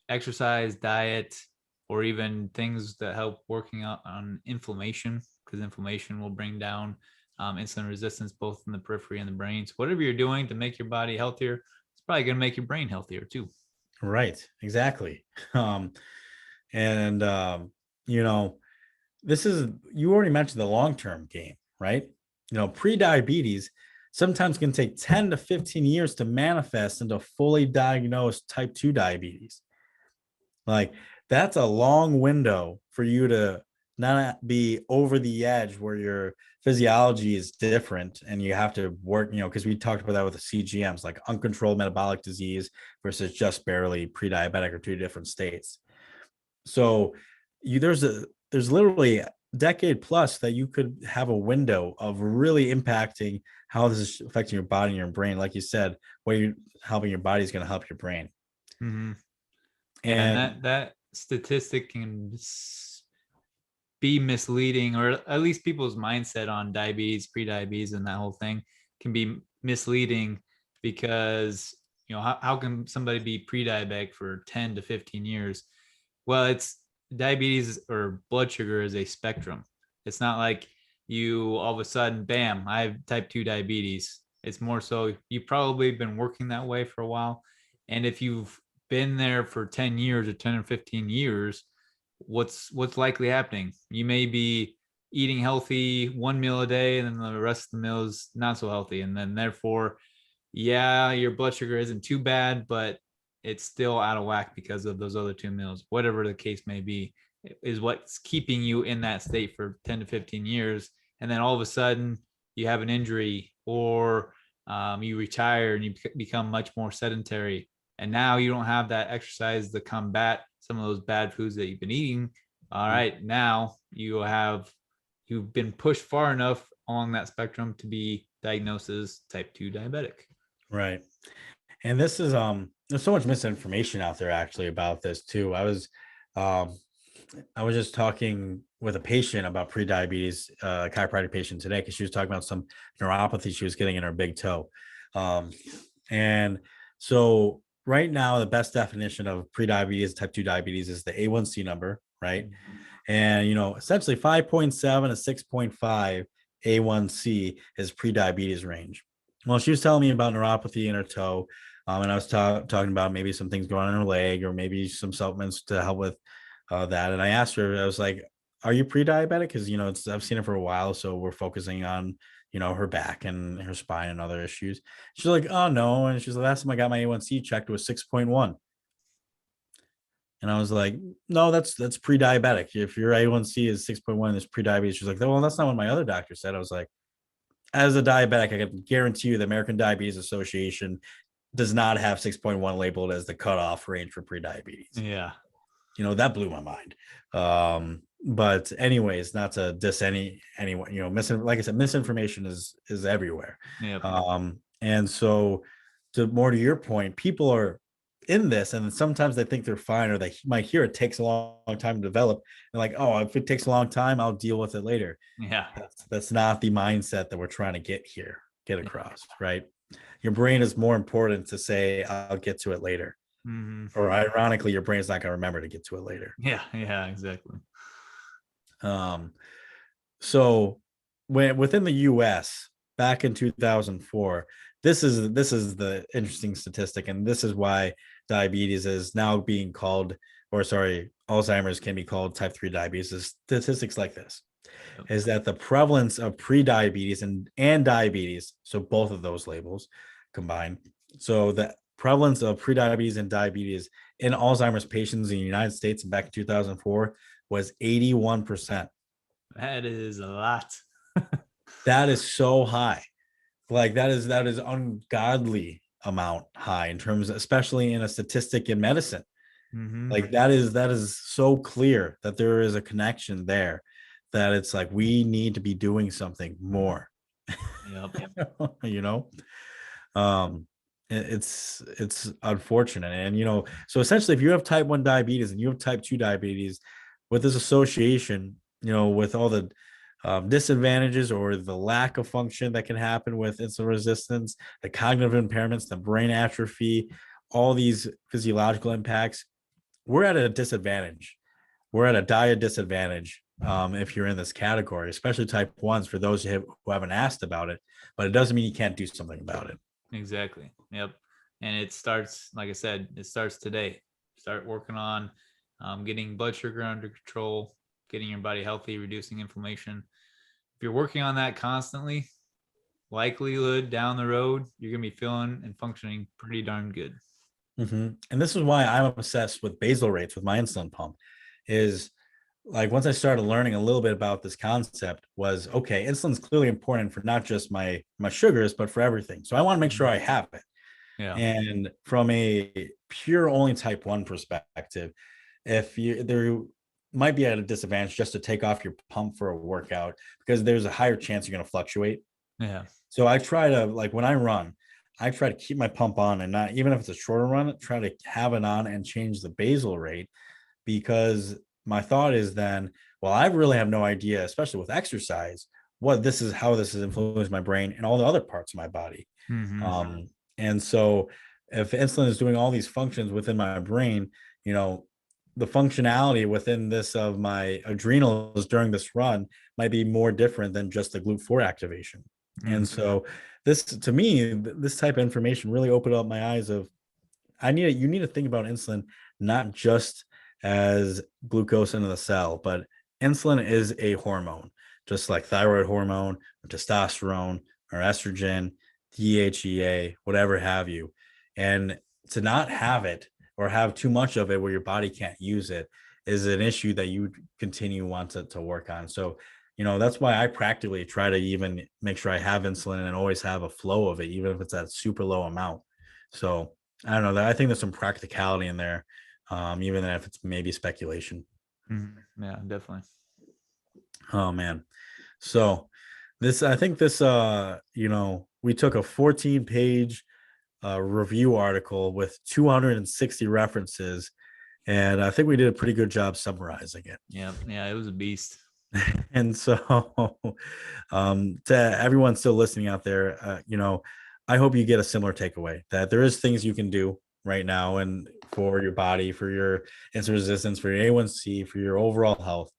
exercise, diet, or even things that help working out on inflammation, because inflammation will bring down insulin resistance both in the periphery and the brain. So whatever you're doing to make your body healthier, it's probably going to make your brain healthier too. Right. Exactly. This is, you already mentioned the long-term game, right? Pre-diabetes sometimes can take 10 to 15 years to manifest into fully diagnosed type 2 diabetes. Like, that's a long window for you to not be over the edge where your physiology is different and you have to work, because we talked about that with the CGMs, like uncontrolled metabolic disease versus just barely pre-diabetic, or two different states. So there's literally a decade plus that you could have a window of really impacting how this is affecting your body and your brain. Like you said, what you're helping your body is going to help your brain. Mm-hmm. And that statistic can be misleading, or at least people's mindset on diabetes, pre-diabetes, and that whole thing can be misleading, because how can somebody be pre-diabetic for 10 to 15 years? Well, it's diabetes, or blood sugar, is a spectrum. It's not like you all of a sudden, bam, I have type 2 diabetes. It's more so you've probably been working that way for a while. And if you've been there for 10 years or 10 or 15 years, what's likely happening? You may be eating healthy one meal a day, and then the rest of the meals not so healthy. And then therefore, yeah, your blood sugar isn't too bad, but it's still out of whack because of those other two meals. Whatever the case may be, is what's keeping you in that state for 10 to 15 years. And then all of a sudden you have an injury, or you retire and you become much more sedentary. And now you don't have that exercise to combat some of those bad foods that you've been eating. All right, now you've been pushed far enough along that spectrum to be diagnosed as type 2 diabetic. Right. And this is there's so much misinformation out there actually about this too. I was just talking with a patient about pre-diabetes, chiropractic patient today, because she was talking about some neuropathy she was getting in her big toe. And so right now, the best definition of pre-diabetes, type 2 diabetes, is the A1C number, right? And, essentially 5.7 to 6.5 A1C is pre-diabetes range. Well, she was telling me about neuropathy in her toe. And I was talking about maybe some things going on in her leg, or maybe some supplements to help with that. And I asked her, I was like, are you pre-diabetic? Because, I've seen it for a while. So we're focusing on, her back and her spine and other issues. She's like, oh no. And she's like, last time I got my A1C checked, it was 6.1. And I was like, no, that's pre-diabetic. If your A1C is 6.1, it's pre-diabetes. She's like, well, that's not what my other doctor said. I was like, as a diabetic, I can guarantee you the American Diabetes Association does not have 6.1 labeled as the cutoff range for pre-diabetes. Yeah. That blew my mind. But anyways, not to diss anyone, like I said, misinformation is everywhere. Yep. And so to your point, people are in this, and sometimes they think they're fine, or they might hear it takes a long time to develop. They're like, oh, if it takes a long time, I'll deal with it later. Yeah. That's not the mindset that we're trying to get across, right? Your brain is more important to say, I'll get to it later. Mm-hmm. Or ironically, your brain's not going to remember to get to it later. Yeah, exactly. So within the US back in 2004, this is the interesting statistic, and this is why diabetes is now being called, or sorry, Alzheimer's can be called type 3 diabetes is statistics like this, Yep. is that the prevalence of pre-diabetes and diabetes, so both of those labels combined, so the prevalence of pre-diabetes and diabetes in Alzheimer's patients in the United States back in 2004 was 81%. That is a lot. That is so high. Like that is ungodly amount high in terms, especially in a statistic in medicine. Mm-hmm. Like that is so clear that there is a connection there, that it's like we need to be doing something more. Yep. you know um it's unfortunate. And so essentially, if you have type 1 diabetes and you have type 2 diabetes, with this association, with all the disadvantages or the lack of function that can happen with insulin resistance, the cognitive impairments, the brain atrophy, all these physiological impacts, we're at a disadvantage. We're at a dire disadvantage if you're in this category, especially type 1s, for those who haven't asked about it. But it doesn't mean you can't do something about it. Exactly. Yep. And it starts, like I said, it starts today. Start working on getting blood sugar under control, getting your body healthy, reducing inflammation. If you're working on that constantly, likelihood down the road, you're going to be feeling and functioning pretty darn good. Mm-hmm. And this is why I'm obsessed with basal rates with my insulin pump. Is like, once I started learning a little bit about this concept, was okay, insulin's clearly important for not just my sugars, but for everything. So I want to make sure I have it. Yeah. And from a pure only type 1 perspective, if you there might be at a disadvantage just to take off your pump for a workout, because there's a higher chance you're going to fluctuate. Yeah. So I try to, like, when I run, I try to keep my pump on, and not, even if it's a shorter run, try to have it on and change the basal rate, because my thought is then, well, I really have no idea, especially with exercise, how this has influenced my brain and all the other parts of my body. Mm-hmm. And so if insulin is doing all these functions within my brain, the functionality within this of my adrenals during this run might be more different than just the GLUT4 activation. Mm-hmm. And so this, to me, this type of information really opened up my eyes of, you need to think about insulin not just as glucose into the cell, but insulin is a hormone, just like thyroid hormone or testosterone or estrogen, DHEA, whatever have you. And to not have it, or have too much of it where your body can't use it, is an issue that you want to work on. So, that's why I practically try to even make sure I have insulin and always have a flow of it, even if it's at super low amount. So I don't know, I think there's some practicality in there, even if it's maybe speculation. Mm-hmm. Yeah, definitely. Oh man. So I think this, we took a 14-page review article with 260 references, and I think we did a pretty good job summarizing it. Yeah. Yeah. It was a beast. And so, to everyone still listening out there, I hope you get a similar takeaway, that there is things you can do right now, and for your body, for your insulin resistance, for your A1C, for your overall health.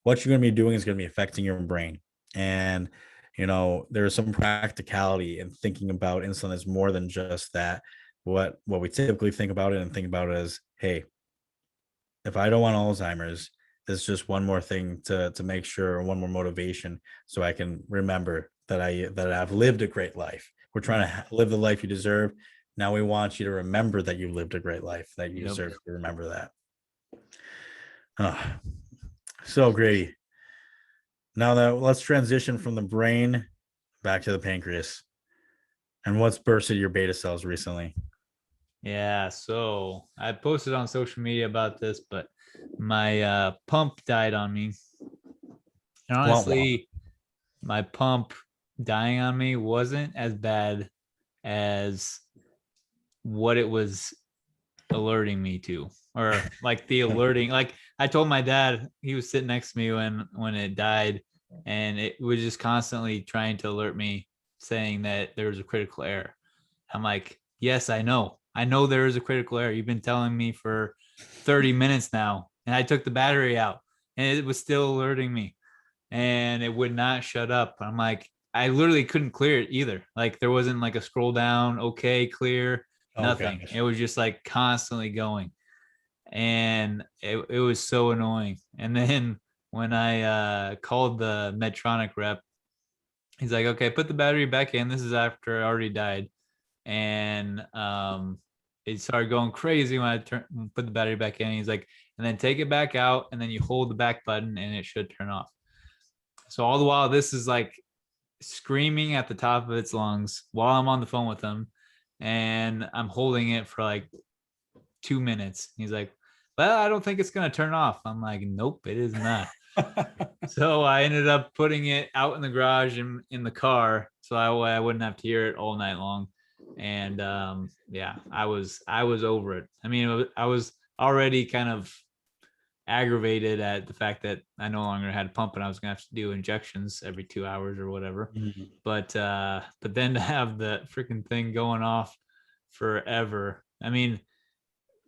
What you're going to be doing is going to be affecting your brain. And, there's some practicality in thinking about insulin as more than just that. What we typically think about it and think about it as, hey, if I don't want Alzheimer's, it's just one more thing to make sure, one more motivation, so I can remember that I've lived a great life. We're trying to live the life you deserve. Now we want you to remember that you lived a great life, that you deserve to remember that. So Grady, now that let's transition from the brain back to the pancreas. And what's bursted your beta cells recently? Yeah, so I posted on social media about this, but my pump died on me. And honestly, my pump dying on me wasn't as bad as what it was alerting me to, or like the alerting. Like I told my dad, he was sitting next to me when it died, and it was just constantly trying to alert me, saying that there was a critical error. I'm like, yes, I know there is a critical error. You've been telling me for 30 minutes now, and I took the battery out and it was still alerting me, and it would not shut up. I'm like, I literally couldn't clear it either. Like there wasn't like a scroll down, okay, clear, Oh nothing. gosh. It was just like constantly going. and it was so annoying. And then when I called the Medtronic rep, he's like, okay, put the battery back in. This is after I already died. And it started going crazy when I put the battery back in. He's like, and then take it back out, and then you hold the back button and it should turn off. So all the while, this is like screaming at the top of its lungs while I'm on the phone with him, and I'm holding it for like 2 minutes. He's like, well, I don't think it's going to turn off. I'm like, nope, it is not. So I ended up putting it out in the garage and in the car, so I wouldn't have to hear it all night long. And yeah, I was over it. I mean, I was already kind of aggravated at the fact that I no longer had a pump and I was gonna have to do injections every 2 hours or whatever. Mhm. But then to have the freaking thing going off forever. I mean,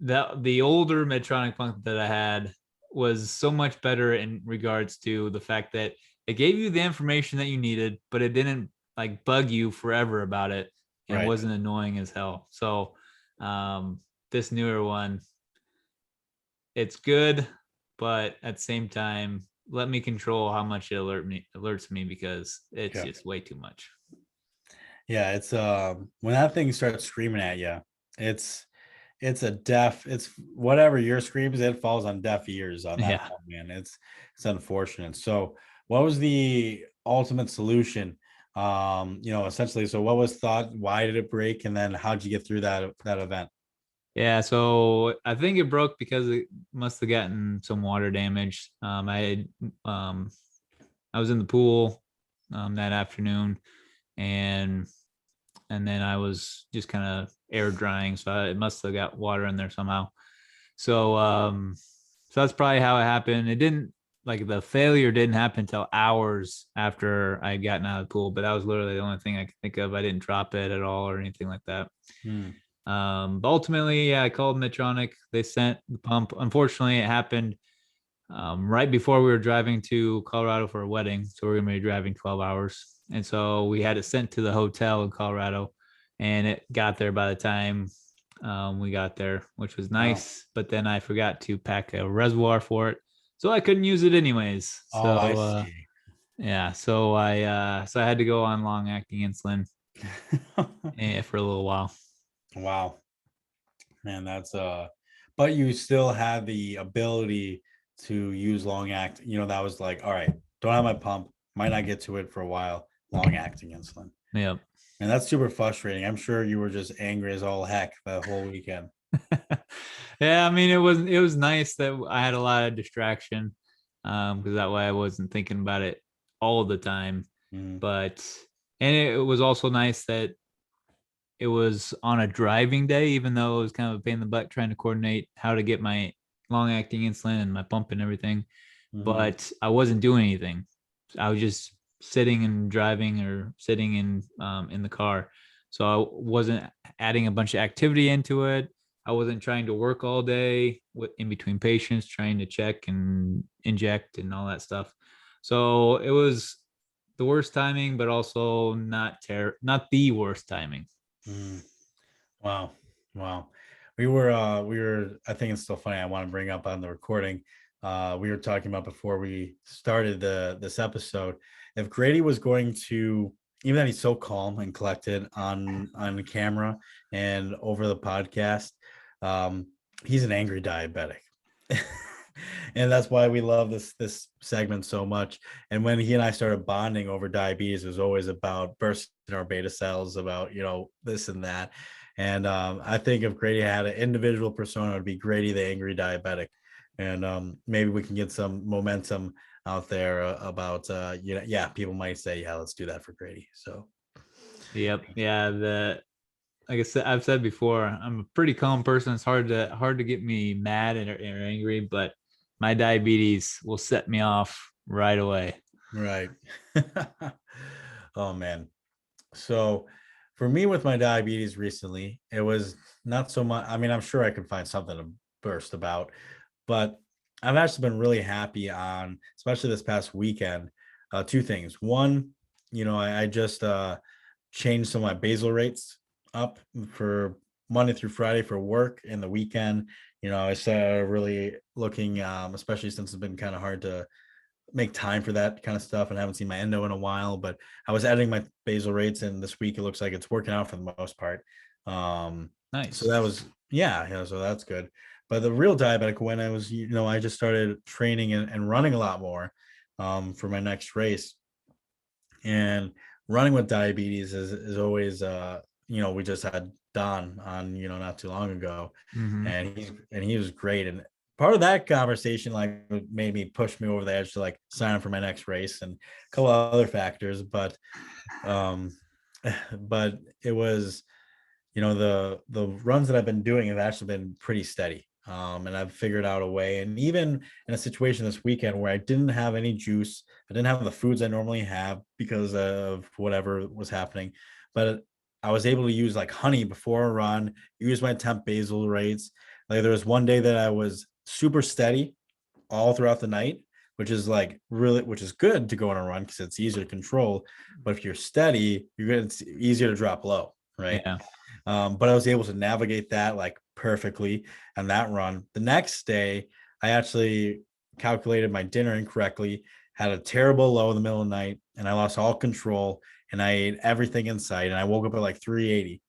the older Medtronic pump that I had was so much better in regards to the fact that it gave you the information that you needed, but it didn't like bug you forever about it and Right. wasn't annoying as hell. So this newer one, it's good, but at the same time, let me control how much it alerts me because it's Yeah. just way too much. Yeah, it's when that thing starts screaming at you, it's it's whatever your screams, it falls on deaf ears on that Yeah. phone, man. It's unfortunate. So what was the ultimate solution? Essentially, so what was thought? Why did it break? And then how'd you get through that event? Yeah, so I think it broke because it must have gotten some water damage. Um, I was in the pool that afternoon, and then I was just kind of air drying, so it must have got water in there somehow. So so that's probably how it happened. It didn't like the failure didn't happen until hours after I had gotten out of the pool, but that was literally the only thing I could think of. I didn't drop it at all or anything like that. Hmm. But ultimately, yeah, I called Medtronic. They sent the pump. Unfortunately, it happened right before we were driving to Colorado for a wedding. So we're going to be driving 12 hours. And so we had it sent to the hotel in Colorado, and it got there by the time we got there, which was Wow. nice. But then I forgot to pack a reservoir for it. So I couldn't use it anyways. Oh, I So see. yeah, so I had to go on long acting insulin for a little while. Wow. Man, that's but you still had the ability to use long act. That was like, all right, don't have my pump, might not get to it for a while. Long acting insulin. Yep. And that's super frustrating. I'm sure you were just angry as all heck that whole weekend. Yeah, I mean it was nice that I had a lot of distraction because that way I wasn't thinking about it all the time. Mm, But and it was also nice that it was on a driving day, even though it was kind of a pain in the butt trying to coordinate how to get my long acting insulin and my pump and everything. mhm. But I wasn't doing anything. I was just sitting and driving or sitting in the car. So I wasn't adding a bunch of activity into it. I wasn't trying to work all day in between patients, trying to check and inject and all that stuff. So it was the worst timing, but also not the worst timing. Mm. Wow. Wow. We were, I think it's still funny. I want to bring up on the recording. We were talking about before we started this episode. If Grady was going to, even that he's so calm and collected on camera and over the podcast, um, he's an angry diabetic. And that's why we love this segment so much. And when he and I started bonding over diabetes, it was always about bursting our beta cells, about this and that. And I think if Grady had an individual persona, it would be Grady the angry diabetic. And maybe we can get some momentum out there about yeah, people might say, yeah, let's do that for Grady. So Yep. Yeah. Like I said, I've said before, I'm a pretty calm person. It's hard to get me mad or angry, but my diabetes will set me off right away. right. Oh man. So for me with my diabetes recently, it was not so much. I mean, I'm sure I could find something to burst about, but I've actually been really happy on, especially this past weekend, two things. One, I just changed some of my basal rates up for Monday through Friday for work and the weekend. I started really looking, especially since it's been kind of hard to make time for that kind of stuff, and I haven't seen my endo in a while, but I was editing my basal rates, and this week it looks like it's working out for the most part. So Nice. that was, yeah, so that's good. But the real diabetic, when I was, I just started training and running a lot more for my next race. And running with diabetes is always, we just had Don on, not too long ago, Mm-hmm. and he was great. And part of that conversation like made me push me over the edge to like sign up for my next race and a couple of other factors. Um, but it was, the runs that I've been doing have actually been pretty steady. And I've figured out a way. And even in a situation this weekend where I didn't have any juice, I didn't have the foods I normally have because of whatever was happening, but I was able to use like honey before a run, use my temp basal rates. Like there was one day that I was super steady all throughout the night, which is like really, which is good to go on a run because it's easier to control. But if you're steady, it's easier to drop low, right? Yeah. But I was able to navigate that like perfectly on that run. The next day, I actually calculated my dinner incorrectly, had a terrible low in the middle of the night, and I lost all control. And I ate everything in sight, and I woke up at like 380.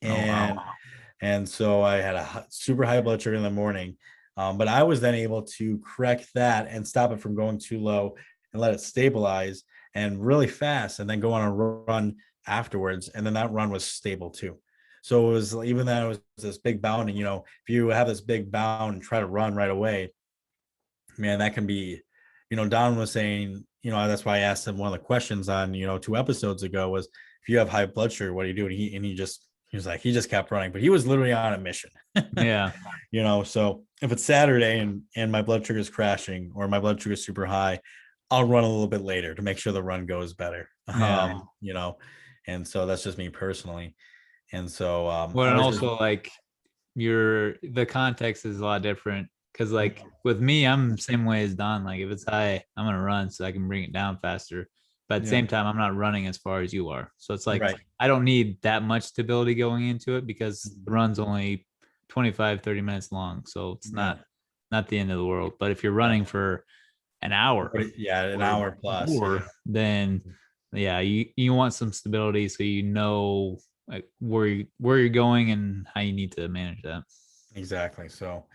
Oh And wow. and so I had a super high blood sugar in the morning. But I was then able to correct that and stop it from going too low and let it stabilize and really fast, and then go on a run afterwards. And then that run was stable too. So it was, even though it was this big bound, and if you have this big bound and try to run right away, man, that can be, Don was saying, that's why I asked him one of the questions on, 2 episodes ago was, if you have high blood sugar, what do you do? And he was like, he just kept running, but he was literally on a mission. Yeah. So if it's Saturday and my blood sugar is crashing or my blood sugar is super high, I'll run a little bit later to make sure the run goes better. Yeah. And so that's just me personally. And so Well, I and was just, also like the context is a lot different because like with me, I'm the same way as Don. Like if it's high, I'm gonna run so I can bring it down faster. But at the yeah, same time, I'm not running as far as you are. So it's like right. I don't need that much stability going into it because the run's only 25, 30 minutes long. So it's Yeah. not the end of the world. But if you're running for an hour Yeah, an or hour plus. more, then yeah, you want some stability so you know like where you're going and how you need to manage that. Exactly. So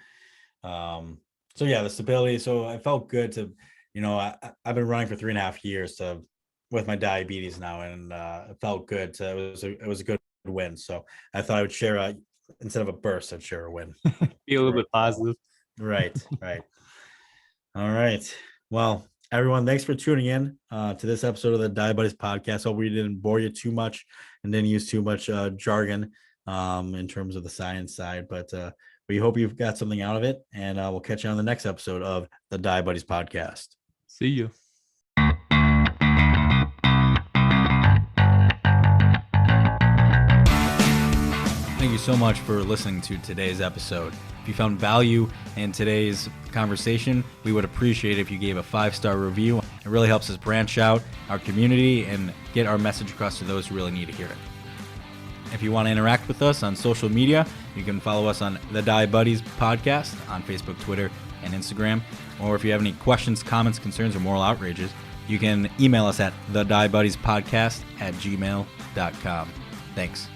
yeah, the stability. So I felt good to, I've been running for 3.5 years with my diabetes now, and it felt good. It was a good win. So I thought I would share instead of a burst, I'd share a win. Be a little bit positive. Right. Right. All right. Well, everyone, thanks for tuning in to this episode of the Diabetes Podcast. Hope we didn't bore you too much and didn't use too much jargon in terms of the science side, but we hope you've got something out of it, and we'll catch you on the next episode of the Diabetes Podcast. See you. Thank you so much for listening to today's episode. If you found value in today's conversation, we would appreciate it if you gave a 5-star review. It really helps us branch out our community and get our message across to those who really need to hear it. If you want to interact with us on social media, you can follow us on the Diabetes Podcast on Facebook, Twitter, and Instagram. Or if you have any questions, comments, concerns, or moral outrages, you can email us at thediabudiespodcast@gmail.com. Thanks.